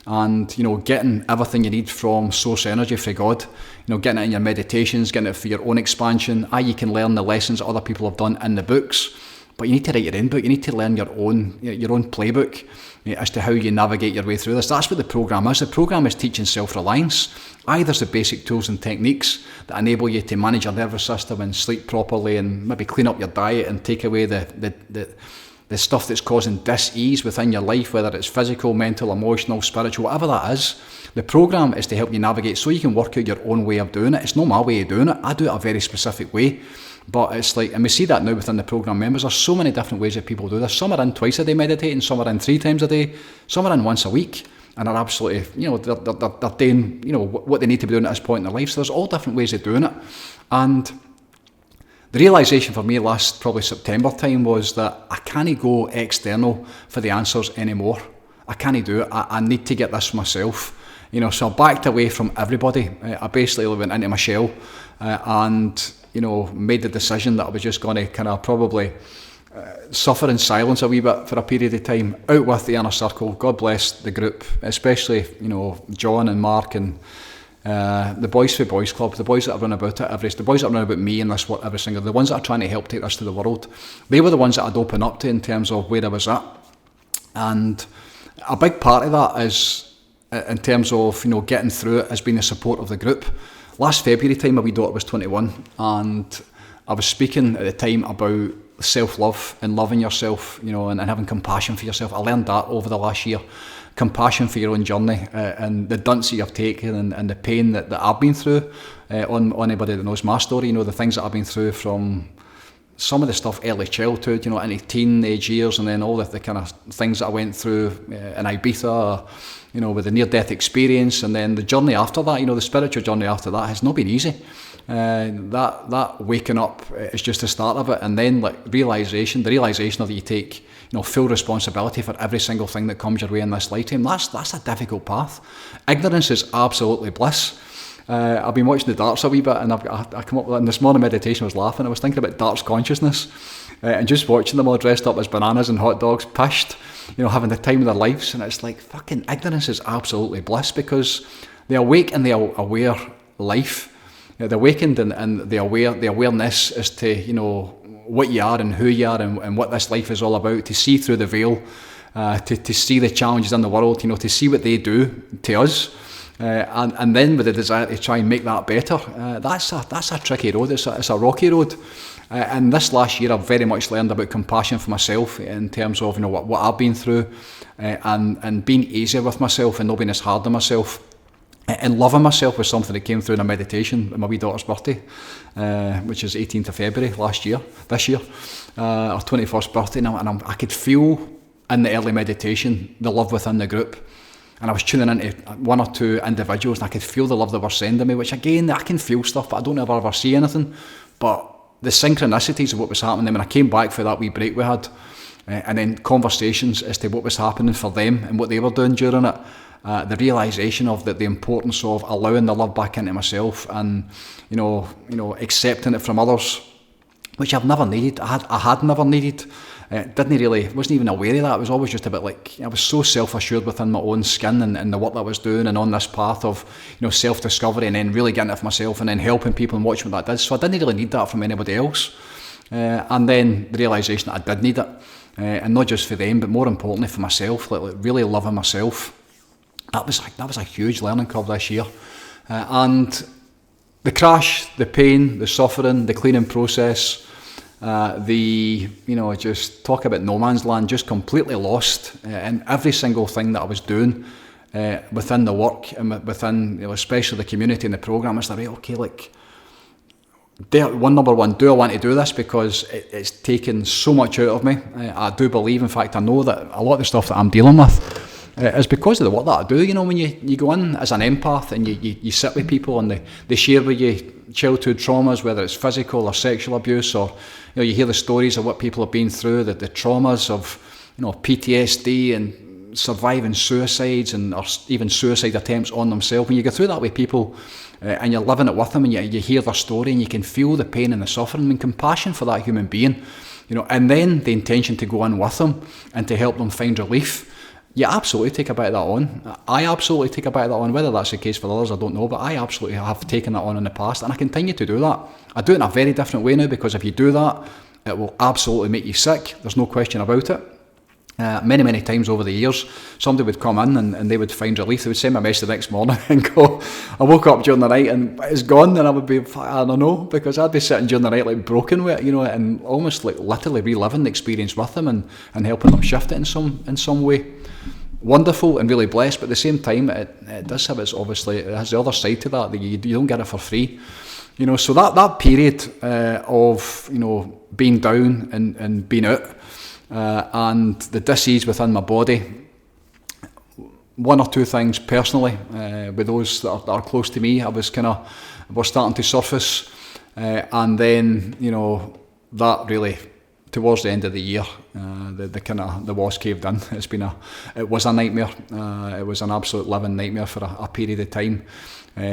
And, you know, getting everything you need from source energy, from God, you know, getting it in your meditations, getting it for your own expansion. You can learn the lessons that other people have done in the books, but you need to write your own book. You need to learn your own playbook as to how you navigate your way through this. That's what the program is. The program is teaching self-reliance. There's the basic tools and techniques that enable you to manage your nervous system and sleep properly and maybe clean up your diet and take away the stuff that's causing dis-ease within your life, whether it's physical, mental, emotional, spiritual, whatever that is. The program is to help you navigate so you can work out your own way of doing it. It's not my way of doing it. I do it a very specific way. But it's like, and we see that now within the program members, there's so many different ways that people do this. Some are in twice a day meditating, some are in 3 times a day, some are in once a week, and are absolutely, you know, they're doing, you know, what they need to be doing at this point in their life. So there's all different ways of doing it. And the realisation for me last probably September time was that I can't go external for the answers anymore. I can't do it. I need to get this for myself. You know, so I backed away from everybody. I basically went into my shell and, you know, made the decision that I was just going to kind of probably suffer in silence a wee bit for a period of time, out with the inner circle. God bless the group, especially, you know, John and Mark and the Boys for Boys Club, the boys that have run about it, the boys that have run about me and this work every single, the ones that are trying to help take this to the world, they were the ones that I'd open up to in terms of where I was at. And a big part of that is, in terms of, you know, getting through it, has been the support of the group. Last February time, my wee daughter was 21, and I was speaking at the time about self-love and loving yourself, you know, and having compassion for yourself. I learned that over the last year. Compassion for your own journey and the dunce that you've taken and the pain that I've been through. On anybody that knows my story, you know, the things that I've been through from some of the stuff early childhood, you know, into teenage years, and then all the kind of things that I went through in Ibiza, you know, with the near-death experience, and then the journey after that, you know, the spiritual journey after that has not been easy. That waking up is just the start of it, and then like the realisation of that you take, you know, full responsibility for every single thing that comes your way in this lifetime. That's a difficult path. Ignorance is absolutely bliss. I've been watching the darts a wee bit, and I come up with, and this morning meditation I was laughing. I was thinking about darts consciousness, and just watching them all dressed up as bananas and hot dogs, pished, you know, having the time of their lives. And it's like, fucking ignorance is absolutely bliss, because the awake and the aware life, you know, the awakened and the awareness is to, you know, what you are and who you are and what this life is all about, to see through the veil, to see the challenges in the world, you know, to see what they do to us. And then with the desire to try and make that better, that's a tricky road. It's a rocky road. And this last year, I've very much learned about compassion for myself in terms of, you know, what I've been through, and being easier with myself and not being as hard on myself. And loving myself was something that came through in a meditation on my wee daughter's birthday, which is 18th of February this year, her 21st birthday, and I could feel in the early meditation the love within the group. And I was tuning into 1 or 2 individuals, and I could feel the love they were sending me, which again, I can feel stuff, but I don't ever see anything. But the synchronicities of what was happening, when I came back for that wee break we had, and then conversations as to what was happening for them and what they were doing during it, the realisation of the importance of allowing the love back into myself, and you know, accepting it from others, which I've never needed. I had never needed. Wasn't even aware of that. It was always just a bit like, I was so self-assured within my own skin and the work that I was doing, and on this path of, you know, self-discovery, and then really getting it for myself and then helping people and watching what that did. So I didn't really need that from anybody else. And then the realisation that I did need it, and not just for them, but more importantly for myself, like really loving myself. That was a huge learning curve this year. And the crash, the pain, the suffering, the cleaning process, just talk about no man's land, just completely lost in every single thing that I was doing within the work and within, especially the community and the program. It's like, okay, like, number one, do I want to do this? Because it's taken so much out of me. I do believe, in fact, I know that a lot of the stuff that I'm dealing with is because of the work that I do. When you go in as an empath and you sit with people and they share with you childhood traumas, whether it's physical or sexual abuse, or you hear the stories of what people have been through, the traumas of PTSD and surviving suicides and or even suicide attempts on themselves. When you go through that with people and you're living it with them and you hear their story and you can feel the pain and the suffering and compassion for that human being, and then the intention to go in with them and to help them find relief, you absolutely take a bit of that on. I absolutely take a bit of that on. Whether that's the case for others, I don't know, but I absolutely have taken that on in the past, and I continue to do that. I do it in a very different way now, because if you do that, it will absolutely make you sick. There's no question about it. Many times over the years, somebody would come in and they would find relief. They would send me a message the next morning and go, I woke up during the night and it's gone, and I would be, I don't know, because I'd be sitting during the night like broken with it, and almost like literally reliving the experience with them and helping them shift it in some way. Wonderful and really blessed, but at the same time, it does have its, obviously, it has the other side to that you don't get it for free. So that period of, being down and being out, and the dis-ease within my body, one or two things personally, with those that are close to me, was starting to surface, and then, that really, towards the end of the year, the walls caved in. It was a nightmare. It was an absolute living nightmare for a period of time,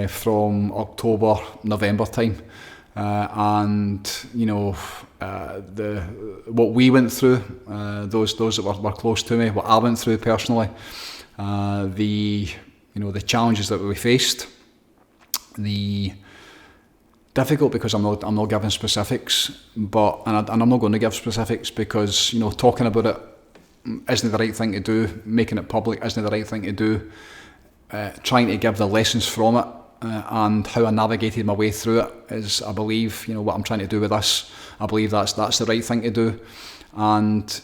from October, November time, and what we went through, those that were close to me, what I went through personally, the challenges that we faced, difficult because I'm not giving specifics, but and I'm not going to give specifics because talking about it isn't the right thing to do. Making it public isn't the right thing to do. Trying to give the lessons from it and how I navigated my way through it is, I believe, what I'm trying to do with this. I believe that's the right thing to do. And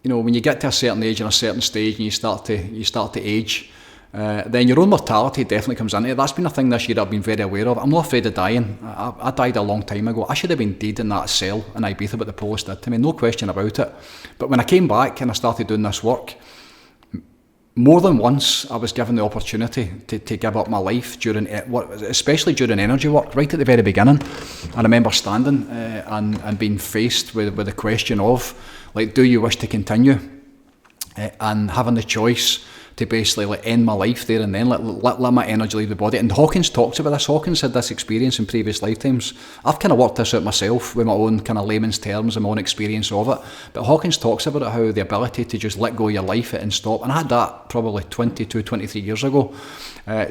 when you get to a certain age and a certain stage and you start to age, then your own mortality definitely comes into it. That's been a thing this year I've been very aware of. I'm not afraid of dying. I died a long time ago. I should have been dead in that cell in Ibiza, what the police did to me, no question about it. But when I came back and I started doing this work, more than once I was given the opportunity to give up my life especially during energy work, right at the very beginning. I remember standing and being faced with the question of, like, do you wish to continue? And having the choice to basically end my life there and then, let my energy leave the body. And Hawkins talks about this. Hawkins had this experience in previous lifetimes. I've kind of worked this out myself with my own kind of layman's terms and my own experience of it. But Hawkins talks about it, how the ability to just let go of your life and stop. And I had that probably 22, 23 years ago.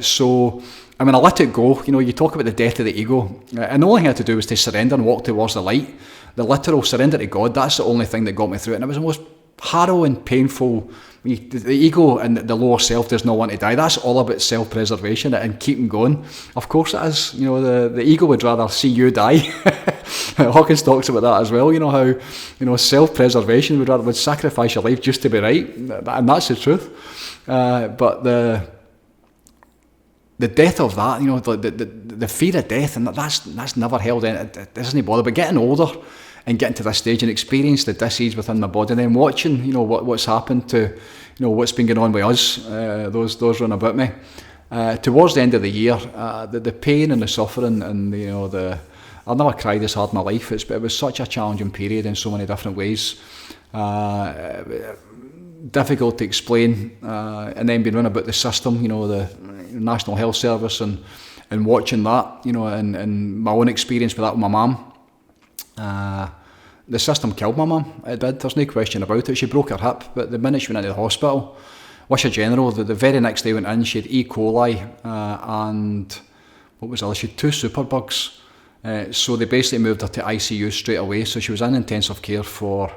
So I let it go. You talk about the death of the ego. And the only thing I had to do was to surrender and walk towards the light. The literal surrender to God, that's the only thing that got me through it. And it was the most harrowing, painful. The ego and the lower self does not want to die. That's all about self-preservation and keeping going. Of course it is. The ego would rather see you die. Hawkins talks about that as well. How self-preservation would sacrifice your life just to be right, and that's the truth. But the death of that, the fear of death, and that's never held in. It doesn't bother. But getting older and getting to this stage and experience the dis-ease within my body, and then watching, what's happened to, what's been going on with us, those run about me. Towards the end of the year, the pain and the suffering and, I've never cried this hard in my life. It was such a challenging period in so many different ways. Difficult to explain, and then being run about the system, the National Health Service, and watching that, and my own experience with that with my mum. The system killed my mum. It did. There's no question about it. She broke her hip, but the minute she went into the hospital, Wisha General, the very next day went in, she had E. coli and what was it? She had 2 superbugs. So they basically moved her to ICU straight away. So she was in intensive care for,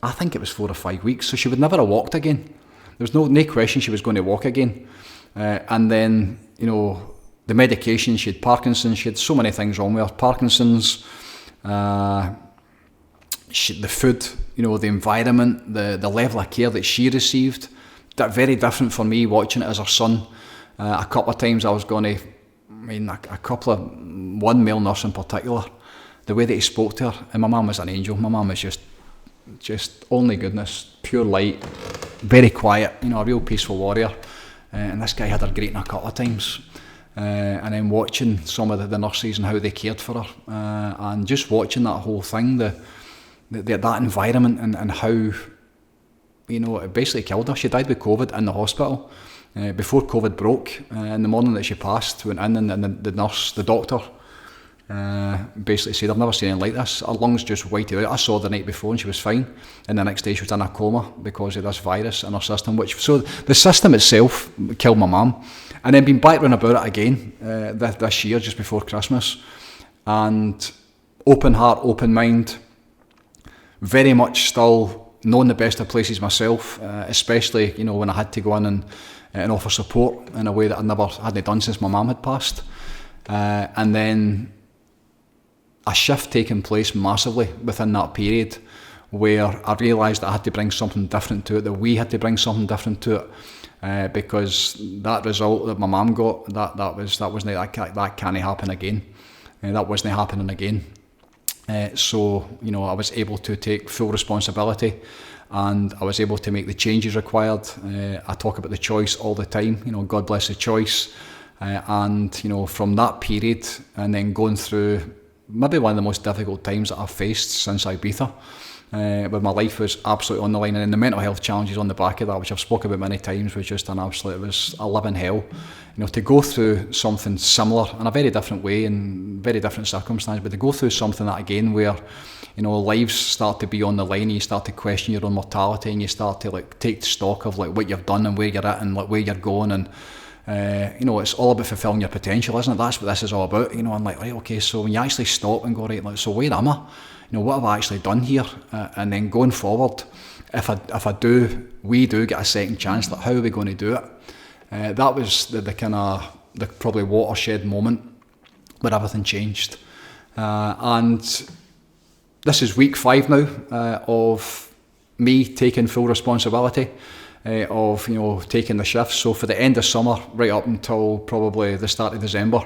I think it was 4 or 5 weeks. So she would never have walked again. There was no question she was going to walk again. And then, the the medication, she had Parkinson's, she had so many things wrong with her. Parkinson's, the food, the environment, the level of care that she received, that very different for me watching it as her son. A couple of times I was going to, one male nurse in particular, the way that he spoke to her, and my mum was an angel. My mum was just only goodness, pure light, very quiet, a real peaceful warrior. And this guy had her greeting a couple of times. And then watching some of the nurses and how they cared for her, and just watching that whole thing, that environment and how, it basically killed her. She died with COVID in the hospital. Before COVID broke, in the morning that she passed, went in and the nurse, the doctor, basically said, I've never seen anything like this. Her lungs just whited out. I saw her the night before and she was fine. And the next day she was in a coma because of this virus in her system. So the system itself killed my mum. And then been back round about it again this year, just before Christmas. And open heart, open mind, very much still knowing the best of places myself, especially, when I had to go in and offer support in a way that I never hadn't done since my mum had passed. And then a shift taking place massively within that period where I realised that I had to bring something different to it, that we had to bring something different to it, because that result that my mum got, that can't happen again. That wasn't happening again. So I was able to take full responsibility, and I was able to make the changes required. I talk about the choice all the time. God bless the choice. And from that period, and then going through maybe one of the most difficult times that I've faced since Ibiza, where my life was absolutely on the line, and then the mental health challenges on the back of that, which I've spoken about many times, was just it was a living hell. To go through something similar in a very different way, in very different circumstances, but to go through something that again where lives start to be on the line, and you start to question your own mortality, and you start to take stock of what you've done and where you're at and where you're going, and it's all about fulfilling your potential, isn't it? That's what this is all about. I'm like, right, okay, so when you actually stop and go, right, so where am I? What have I actually done here? And then going forward, we do get a second chance, how are we going to do it? That was the kind of the probably watershed moment where everything changed. And this is week 5 now of me taking full responsibility. Of taking the shifts. So for the end of summer, right up until probably the start of December,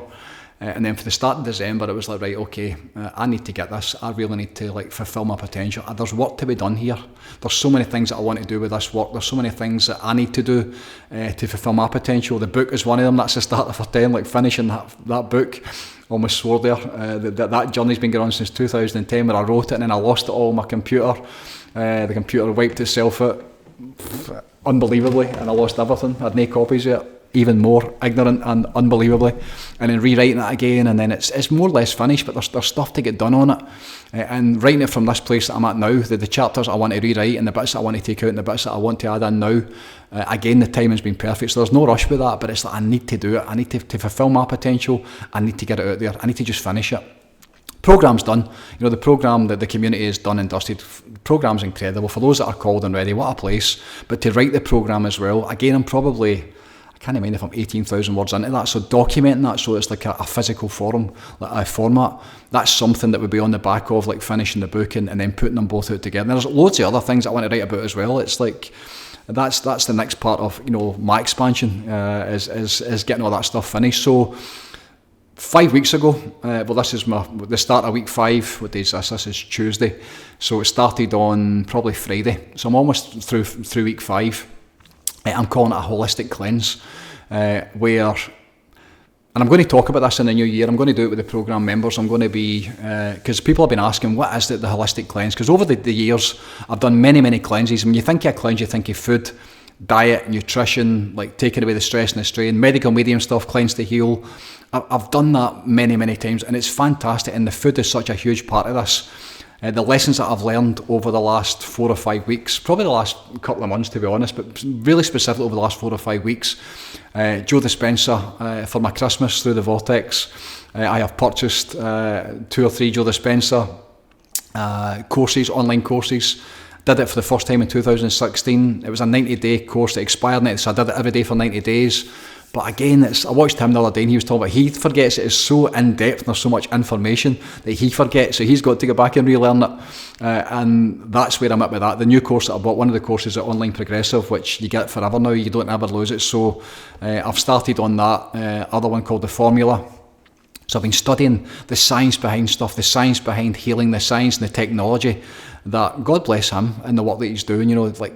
and then for the start of December, it was like, right, okay, I need to get this. I really need to fulfill my potential. There's work to be done here. There's so many things that I want to do with this work. There's so many things that I need to do to fulfill my potential. The book is one of them. That's the starter for 10. Finishing that book. Almost swore there. That journey's been going on since 2010, where I wrote it and then I lost it all on my computer. The computer wiped itself out unbelievably, and I lost everything. I had no copies of it, even more ignorant and unbelievably, and then rewriting it again, and then it's more or less finished, but there's stuff to get done on it, and writing it from this place that I'm at now, the chapters I want to rewrite and the bits that I want to take out and the bits that I want to add in now, again the timing's been perfect, so there's no rush with that, but it's I need to do it. I need to fulfill my potential. I need to get it out there. I need to just finish it. Programme's done. The programme that the community is done and dusted. Programme's incredible. For those that are called and ready, what a place. But to write the programme as well, again, I can't mind if I'm 18,000 words into that, so documenting that so it's a physical format, that's something that would be on the back of finishing the book and then putting them both out together. And there's loads of other things I want to write about as well. It's that's the next part of my expansion, is getting all that stuff finished. So 5 weeks ago, this is the start of week 5. What day is this? This is Tuesday. So it started on probably Friday. So I'm almost through week 5. I'm calling it a holistic cleanse, where, and I'm going to talk about this in the new year. I'm going to do it with the programme members. I'm going to be, because people have been asking, what is the holistic cleanse? Because over the years, I've done many cleanses. When you think of a cleanse, you think of food, diet, nutrition, taking away the stress and the strain, medical medium stuff, cleanse to heal. I've done that many times, and it's fantastic, and the food is such a huge part of this. The lessons that I've learned over the last 4 or 5 weeks, probably the last couple of months to be honest, but really specifically over the last 4 or 5 weeks, Joe Dispenza, for my Christmas through the Vortex, I have purchased 2 or 3 Joe Dispenza courses, online courses. Did it for the first time in 2016. It was a 90-day course that expired, so I did it every day for 90 days. But again, I watched him the other day and he was talking about he forgets it is so in-depth and there's so much information that he forgets, so he's got to go back and relearn it. And that's where I'm at with that. The new course that I bought, one of the courses is Online Progressive, which you get forever now, you don't ever lose it. So I've started on that other one called The Formula. So I've been studying the science behind stuff, the science behind healing, the science and the technology that, God bless him, and the work that he's doing, like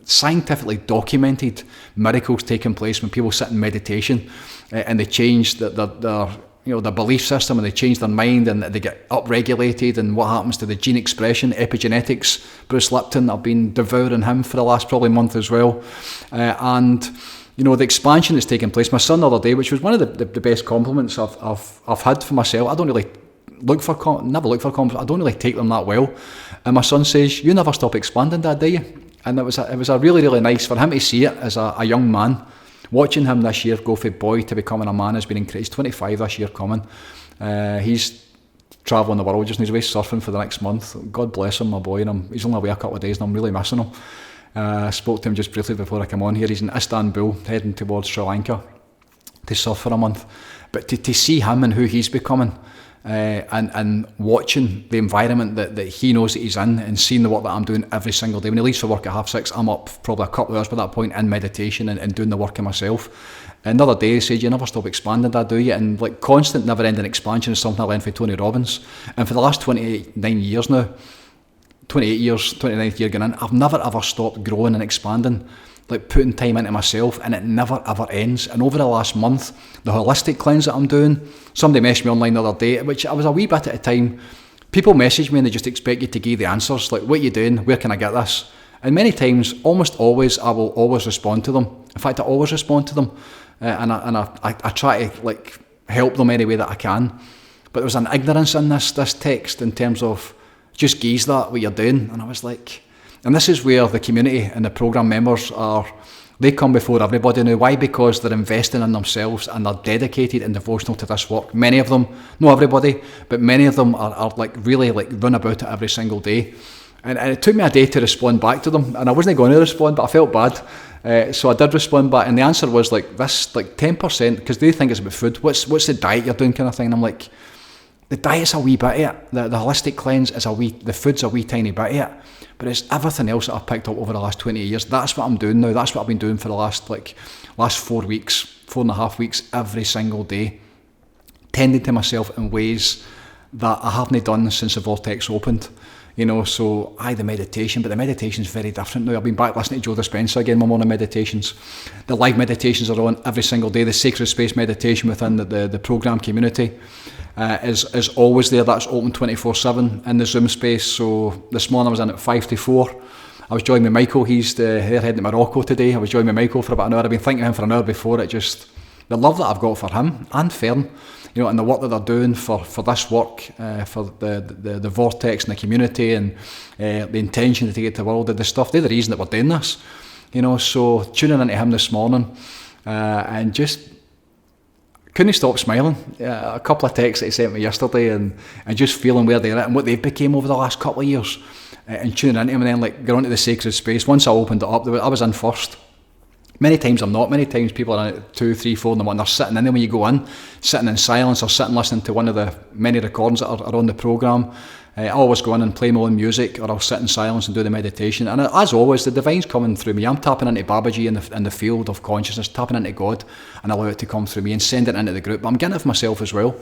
scientifically documented miracles taking place when people sit in meditation and they change their belief system and they change their mind and they get upregulated, and what happens to the gene expression, epigenetics. Bruce Lipton, I've been devouring him for the last probably month as well. And the expansion that's taking place. My son the other day, which was one of the best compliments I've had for myself. I don't really never look for compliments. I don't really take them that well. And my son says, "You never stop expanding, Dad, do you?" And it was a really, really nice for him to see it as a young man. Watching him this year go from boy to becoming a man has been incredible. He's 25 this year coming. He's travelling the world just, and he's away surfing for the next month. God bless him, my boy. And he's only away a couple of days and I'm really missing him. I spoke to him just briefly before I came on here. He's in Istanbul, heading towards Sri Lanka to surf for a month. But to see him and who he's becoming, and watching the environment that he knows that he's in, and seeing the work that I'm doing every single day. When he leaves for work at 6:30, I'm up probably a couple of hours by that point in meditation and doing the work of myself. And the other day he said, "You never stop expanding, Dad, do you?" And like constant, never-ending expansion is something I learned from Tony Robbins. And for the last 29 years now, 28 years, 29th year going in, I've never ever stopped growing and expanding, like putting time into myself, and it never ever ends. And over the last month, the holistic cleanse that I'm doing, somebody messaged me online the other day, which I was a wee bit at a time. People message me and they just expect you to give the answers, like, "What are you doing? Where can I get this?" And many times, almost always, I will always respond to them. In fact, I always respond to them, and I try to like help them any way that I can. But there was an ignorance in this text in terms of, just gaze that what you're doing. And I was like, and this is where the community and the programme members they come before everybody now. Why? Because they're investing in themselves and they're dedicated and devotional to this work. Many of them, not everybody, but many of them are like really like run about it every single day. And it took me a day to respond back to them, and I wasn't going to respond, but I felt bad. So I did respond back, and the answer was like this, like 10%, because they think it's about food. What's the diet you're doing kind of thing? And I'm like, the diet's a wee bit of it. The holistic cleanse is the food's a wee tiny bit of it. But it's everything else that I've picked up over the last 20 years. That's what I'm doing now. That's what I've been doing for the last 4 weeks, 4.5 weeks, every single day. Tending to myself in ways that I haven't done since the Vortex opened. So the meditation, but the meditation's very different now. I've been back listening to Joe Dispenza again, my morning meditations. The live meditations are on every single day. The sacred space meditation within the programme community is always there. That's open 24/7 in the Zoom space. So this morning I was in at 5 to 4. I was joining with Michael. They're heading to Morocco today. I was joining with Michael for about an hour. I've been thinking of him for an hour before. The love that I've got for him and Fern, and the work that they're doing for this work, for the Vortex and the community, and the intention to take it to the world, the stuff, they're the reason that we're doing this. So tuning into him this morning, and just couldn't stop smiling. A couple of texts that he sent me yesterday, and just feeling where they're at and what they've become over the last couple of years, and tuning into him, and then like going into the sacred space. Once I opened it up, I was in first. Many times I'm not. Many times people are in at 2, 3, 4 in the morning. They're sitting in there when you go in, sitting in silence, or sitting listening to one of the many recordings that are on the programme. I always go in and play my own music, or I'll sit in silence and do the meditation. And as always, the divine's coming through me. I'm tapping into Babaji in the field of consciousness, tapping into God, and allow it to come through me and send it into the group. But I'm getting it for myself as well.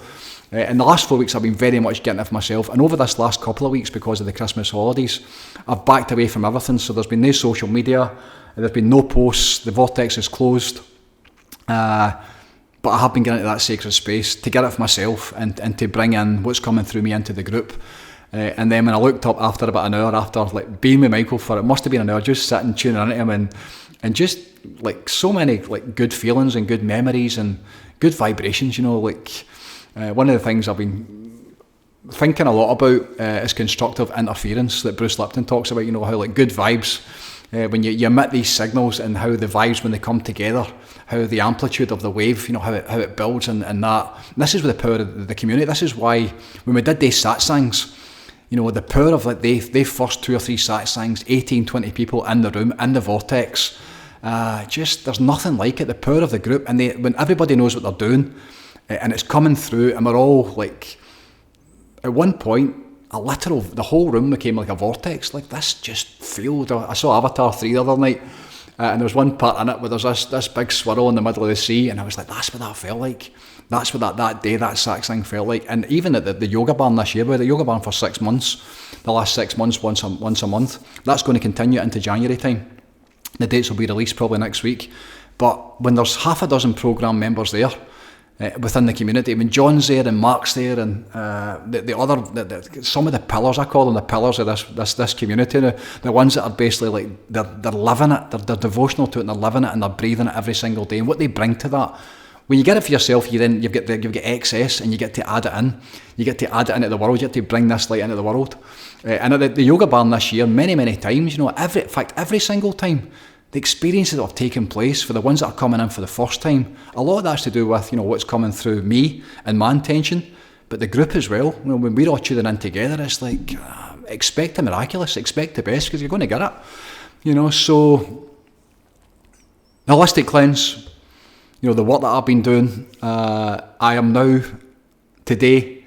In the last 4 weeks, I've been very much getting it for myself. And over this last couple of weeks, because of the Christmas holidays, I've backed away from everything. So there's been no social media. There's been no posts. The Vortex is closed. But I have been getting into that sacred space to get it for myself and to bring in what's coming through me into the group. And then when I looked up after about an hour, after like being with Michael for it must have been an hour, just sitting tuning into him and just like so many like good feelings and good memories and good vibrations. One of the things I've been thinking a lot about is constructive interference that Bruce Lipton talks about. How like good vibes. When you emit these signals, and how the vibes, when they come together, how the amplitude of the wave, how it builds, and that. And this is with the power of the community. This is why when we did these satsangs, the power of like they first 2 or 3 satsangs, 18, 20 people in the room, in the Vortex, Just, there's nothing like it, the power of the group, and when everybody knows what they're doing, and it's coming through, and we're all like, at one point, the whole room became like a vortex, like this just filled. I saw Avatar 3 the other night, and there was one part in it where there's this big swirl in the middle of the sea, and I was like, that's what that felt like. That's what that day, that sax thing felt like. And even at the yoga barn this year, we had the yoga barn for 6 months, the last 6 months, once a month. That's going to continue into January time. The dates will be released probably next week. But when there's half a dozen programme members there, within the community, when John's there and Mark's there, and some of the pillars, I call them the pillars of this community, the ones that are basically like, they're living it, they're devotional to it, and they're living it, and they're breathing it every single day, and what they bring to that. When you get it for yourself, you've got excess, and you get to add it in. You get to add it into the world. You get to bring this light into the world. And at the yoga barn this year, many times, every single time, the experiences that have taken place for the ones that are coming in for the first time, a lot of that's to do with what's coming through me and my intention, but the group as well. When we're all tuning in together, it's like expect the miraculous, expect the best, because you're going to get it. So holistic cleanse. The work that I've been doing, I am now, today,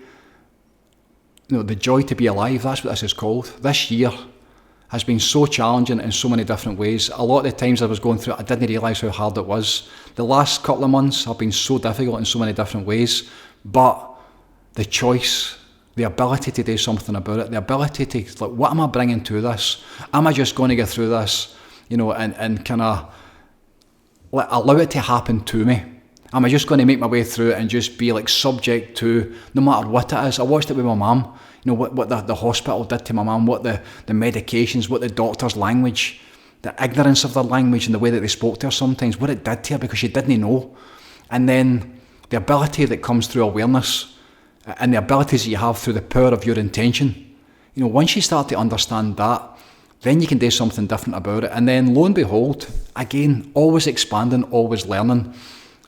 the joy to be alive, that's what this is called. This year has been so challenging in so many different ways. A lot of the times I was going through it, I didn't realise how hard it was. The last couple of months have been so difficult in so many different ways, but the choice, the ability to do something about it, the ability to, what am I bringing to this? Am I just going to get through this, and kind of allow it to happen to me? Am I just going to make my way through it and just be like subject to, no matter what it is? I watched it with my mum, what the hospital did to my mum, what the medications, what the doctor's language, the ignorance of their language and the way that they spoke to her sometimes, what it did to her because she didn't know. And then the ability that comes through awareness and the abilities that you have through the power of your intention. Once you start to understand that, then you can do something different about it. And then lo and behold, again, always expanding, always learning.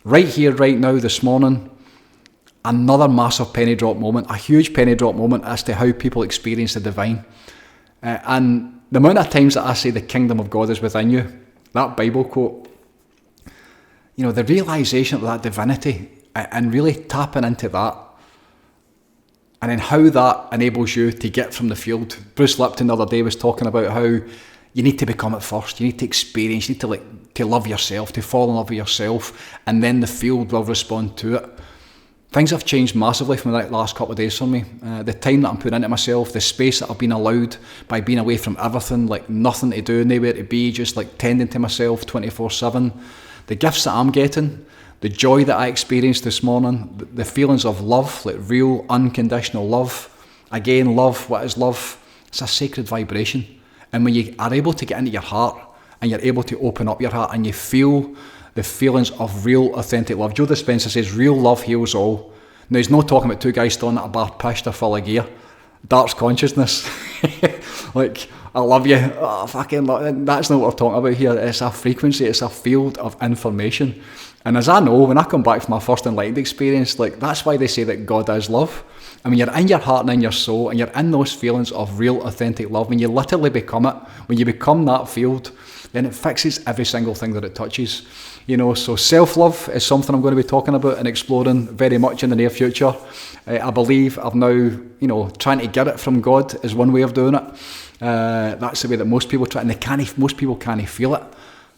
Right here, right now, this morning, another massive penny drop moment, a huge penny drop moment as to how people experience the divine. And the amount of times that I say the kingdom of God is within you, that Bible quote, the realisation of that divinity and really tapping into that. And then how that enables you to get from the field. Bruce Lipton the other day was talking about how you need to become it first. You need to experience, you need to love yourself, to fall in love with yourself, and then the field will respond to it. Things have changed massively from the last couple of days for me. The time that I'm putting into myself, the space that I've been allowed by being away from everything, like nothing to do, nowhere to be, just like tending to myself 24/7. The gifts that I'm getting, the joy that I experienced this morning, the feelings of love, like real unconditional love. Again, love, what is love? It's a sacred vibration. And when you are able to get into your heart and you're able to open up your heart and you feel the feelings of real authentic love. Joe Dispenza says real love heals all. Now he's not talking about two guys standing at a bar pissed or full of gear. That's consciousness. Like, I love you. Oh, fucking love. That's not what we're talking about here. It's a frequency. It's a field of information. And as I know, when I come back from my first enlightened experience, like that's why they say that God is love. And when you're in your heart and in your soul, and you're in those feelings of real, authentic love, when you literally become it, when you become that field, then it fixes every single thing that it touches. So self-love is something I'm going to be talking about and exploring very much in the near future. I believe I've now, trying to get it from God is one way of doing it. That's the way that most people try, and most people can't feel it.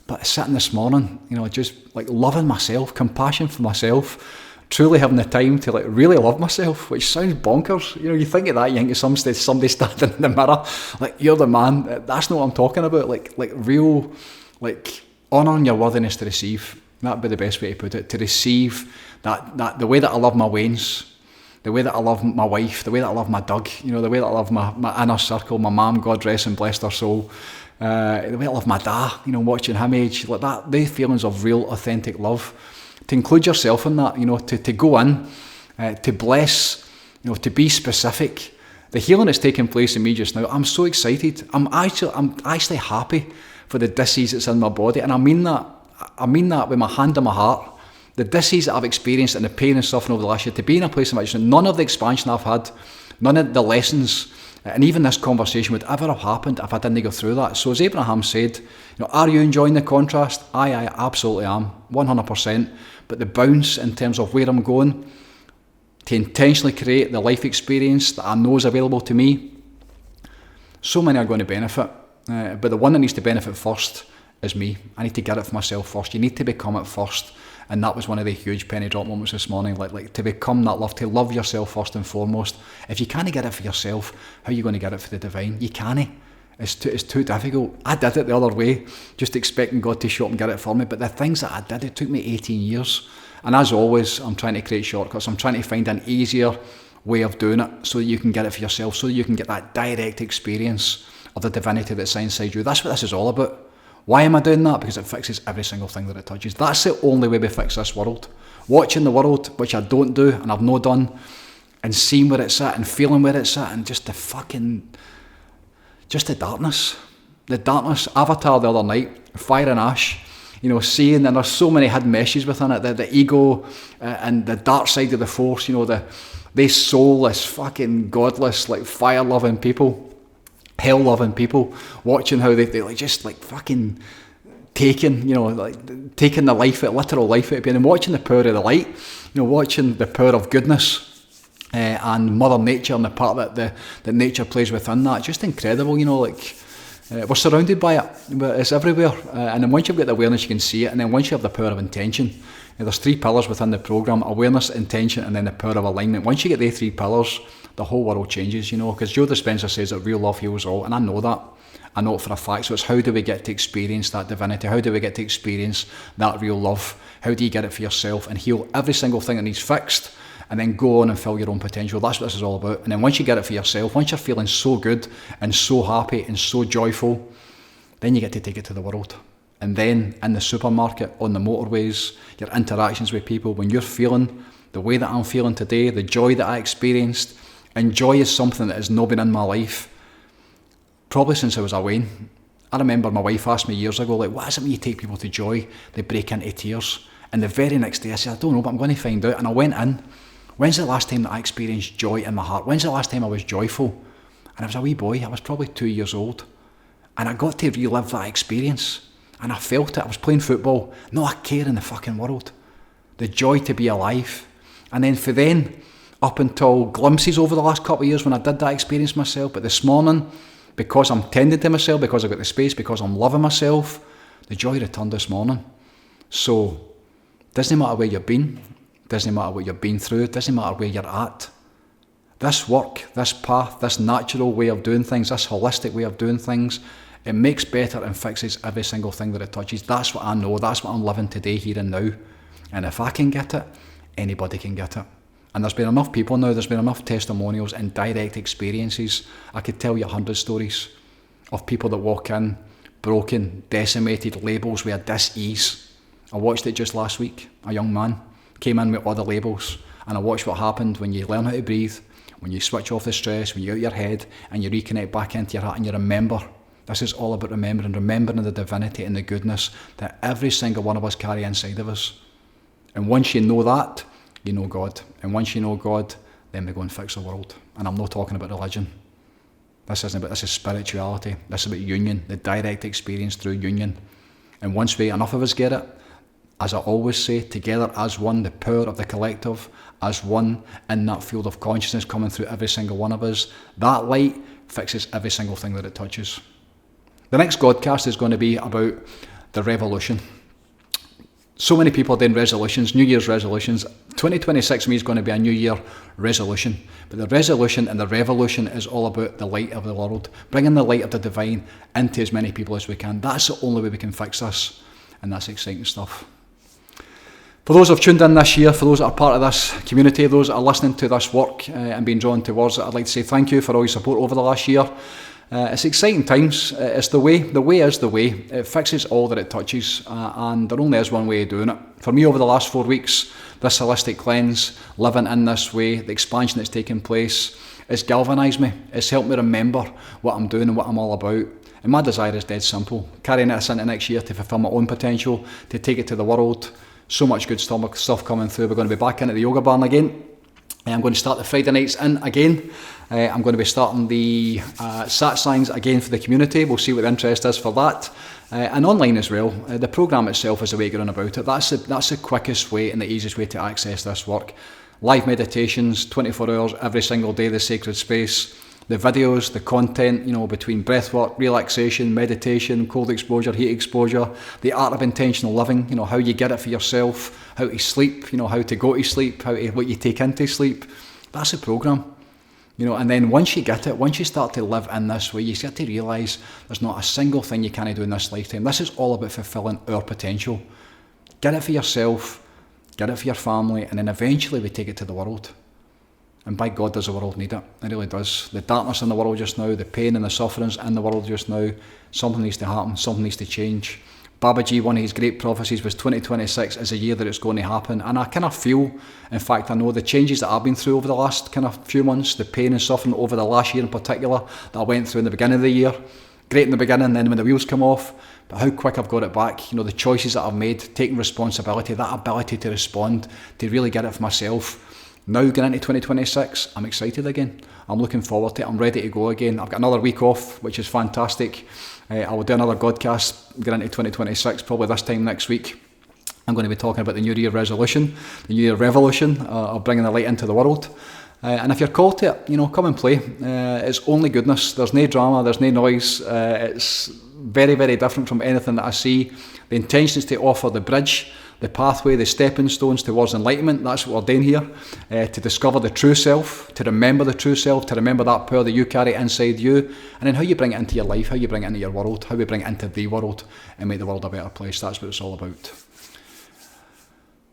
But sitting this morning, just like loving myself, compassion for myself, truly having the time to like really love myself, which sounds bonkers. You think of that, you think of somebody standing in the mirror, like you're the man. That's not what I'm talking about. Like real, like honouring your worthiness to receive. That'd be the best way to put it. To receive that the way that I love my Waynes, the way that I love my wife, the way that I love my Doug, the way that I love my inner circle, my mum, God rest and bless her soul. The way I love my dad, watching him age, like that, the feelings of real authentic love, to include yourself in that, to go in, to bless, to be specific. The healing that's taking place in me just now, I'm so excited. I'm actually happy for the disease that's in my body, and I mean that with my hand on my heart. The disease that I've experienced and the pain and suffering over the last year, to be in a place of none of the expansion I've had, none of the lessons And even this conversation would ever have happened if I didn't go through that. So as Abraham said, are you enjoying the contrast? I absolutely am, 100%. But the bounce in terms of where I'm going, to intentionally create the life experience that I know is available to me, so many are going to benefit. But the one that needs to benefit first is me. I need to get it for myself first. You need to become it first. And that was one of the huge penny drop moments this morning, like to become that love, to love yourself first and foremost. If you can't get it for yourself, how are you going to get it for the divine? You can't. It's too difficult. I did it the other way, just expecting God to show up and get it for me. But the things that I did, it took me 18 years. And as always, I'm trying to create shortcuts. I'm trying to find an easier way of doing it so that you can get it for yourself, so that you can get that direct experience of the divinity that's inside you. That's what this is all about. Why am I doing that? Because it fixes every single thing that it touches. That's the only way we fix this world. Watching the world, which I don't do and I've not done, and seeing where it's at and feeling where it's at, and just the darkness. The darkness. Avatar the other night, Fire and Ash, seeing, and there's so many hidden messages within it, the ego and the dark side of the force, they soulless, fucking godless, like fire-loving people, hell-loving people, watching how they just fucking taking the literal life out of you, and watching the power of the light, watching the power of goodness and Mother Nature and the part that nature plays within that. Just incredible, we're surrounded by it, it's everywhere, and then once you've got the awareness, you can see it, and then once you have the power of intention, there's 3 pillars within the program: awareness, intention, and then the power of alignment. Once you get the 3 pillars, the whole world changes, because Joe Dispenza says that real love heals all, and I know that. I know it for a fact. So it's how do we get to experience that divinity? How do we get to experience that real love? How do you get it for yourself and heal every single thing that needs fixed, and then go on and fill your own potential? That's what this is all about. And then once you get it for yourself, once you're feeling so good and so happy and so joyful, then you get to take it to the world. And then in the supermarket, on the motorways, your interactions with people, when you're feeling the way that I'm feeling today, the joy that I experienced, and joy is something that has not been in my life probably since I was a wean. I remember my wife asked me years ago, what is it when you take people to joy, they break into tears? And the very next day I said, I don't know, but I'm going to find out. And I went in. When's the last time that I experienced joy in my heart? When's the last time I was joyful? And I was a wee boy. I was probably 2 years old. And I got to relive that experience. And I felt it. I was playing football. Not a care in the fucking world. The joy to be alive. And then for then, up until glimpses over the last couple of years when I did that experience myself. But this morning, because I'm tending to myself, because I've got the space, because I'm loving myself, the joy returned this morning. So, doesn't matter where you've been, doesn't matter what you've been through, doesn't matter where you're at. This work, this path, this natural way of doing things, this holistic way of doing things, it makes better and fixes every single thing that it touches. That's what I know, that's what I'm living today, here and now. And if I can get it, anybody can get it. And there's been enough people now, there's been enough testimonials and direct experiences. I could tell you 100 stories of people that walk in, broken, decimated, labels with a dis-ease. I watched it just last week. A young man came in with all the labels, and I watched what happened when you learn how to breathe, when you switch off the stress, when you're out of your head, and you reconnect back into your heart, and you remember. This is all about remembering the divinity and the goodness that every single one of us carry inside of us. And once you know that, you know God. And once you know God, then we go and fix the world. And I'm not talking about religion. This is spirituality. This is about union, the direct experience through union. And once enough of us get it, as I always say, together as one, the power of the collective, as one in that field of consciousness coming through every single one of us, that light fixes every single thing that it touches. The next Godcast is going to be about the revolution. So many people are doing resolutions, New Year's resolutions. 2026 for me is going to be a New Year resolution. But the resolution and the revolution is all about the light of the world, bringing the light of the divine into as many people as we can. That's the only way we can fix this, and that's exciting stuff. For those who have tuned in this year, for those that are part of this community, those that are listening to this work and being drawn towards it, I'd like to say thank you for all your support over the last year. It's exciting times. It's the way is the way. It fixes all that it touches, and there only is one way of doing it. For me, over the last 4 weeks, this holistic cleanse, living in this way, the expansion that's taken place, it's galvanised me. It's helped me remember what I'm doing and what I'm all about. And my desire is dead simple. Carrying this into next year to fulfil my own potential, to take it to the world. So much good stuff coming through. We're going to be back into the yoga barn again. I'm going to start the Friday nights in again. I'm going to be starting the satsangs again for the community. We'll see what the interest is for that. And online as well. The programme itself is the way to get on about it. That's the quickest way and the easiest way to access this work. Live meditations, 24 hours every single day, the sacred space. The videos, the content, between breathwork, relaxation, meditation, cold exposure, heat exposure, the art of intentional living, how you get it for yourself, how to sleep, how to go to sleep, what you take into sleep. That's the programme. And then once you get it, once you start to live in this way, you start to realise there's not a single thing you can't do in this lifetime. This is all about fulfilling our potential. Get it for yourself, get it for your family, and then eventually we take it to the world. And by God, does the world need it? It really does. The darkness in the world just now, the pain and the sufferings in the world just now, something needs to happen, something needs to change. Babaji, one of his great prophecies was 2026 is a year that it's going to happen. And I kind of feel, in fact, I know the changes that I've been through over the last kind of few months, the pain and suffering over the last year in particular, that I went through in the beginning of the year. Great in the beginning, then when the wheels come off, but how quick I've got it back. The choices that I've made, taking responsibility, that ability to respond, to really get it for myself. Now getting into 2026, I'm excited again. I'm looking forward to it. I'm ready to go again. I've got another week off, which is fantastic. I will do another Godcast, get into 2026, probably this time next week. I'm going to be talking about the New Year resolution, the New Year revolution of bringing the light into the world. And if you're called to it, come and play. It's only goodness. There's no drama, there's no noise. It's very, very different from anything that I see. The intention is to offer the bridge, the pathway, the stepping stones towards enlightenment. That's what we're doing here. To discover the true self, to remember the true self, to remember that power that you carry inside you, and then how you bring it into your life, how you bring it into your world, how we bring it into the world and make the world a better place. That's what it's all about.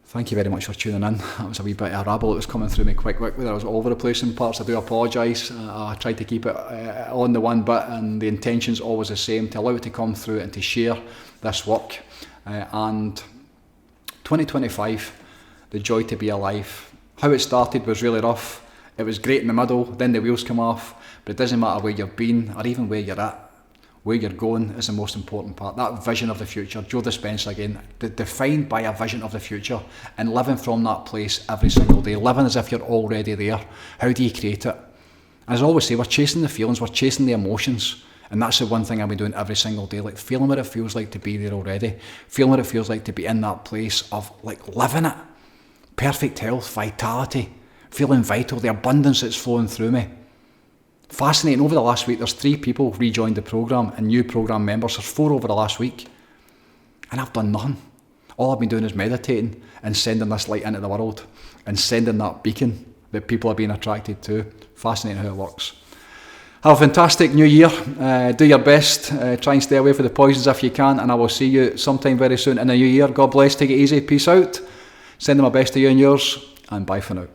Thank you very much for tuning in. That was a wee bit of a rabble that was coming through me quite quickly. I was all over the place in parts. I do apologise. I tried to keep it on the one bit, and the intention's always the same, to allow it to come through and to share this work. And 2025, the joy to be alive. How it started was really rough. It was great in the middle, then the wheels come off, but it doesn't matter where you've been or even where you're at. Where you're going is the most important part. That vision of the future, Joe Dispenza again, defined by a vision of the future and living from that place every single day, living as if you're already there. How do you create it? As I always say, we're chasing the feelings, we're chasing the emotions. And that's the one thing I've been doing every single day, like feeling what it feels like to be there already, feeling what it feels like to be in that place of like living it. Perfect health, vitality, feeling vital, the abundance that's flowing through me. Fascinating, over the last week, there's 3 people rejoined the programme and new programme members. There's 4 over the last week. And I've done nothing. All I've been doing is meditating and sending this light into the world and sending that beacon that people are being attracted to. Fascinating how it works. Have a fantastic new year. Do your best. Try and stay away from the poisons if you can. And I will see you sometime very soon in the new year. God bless. Take it easy. Peace out. Sending my best to you and yours. And bye for now.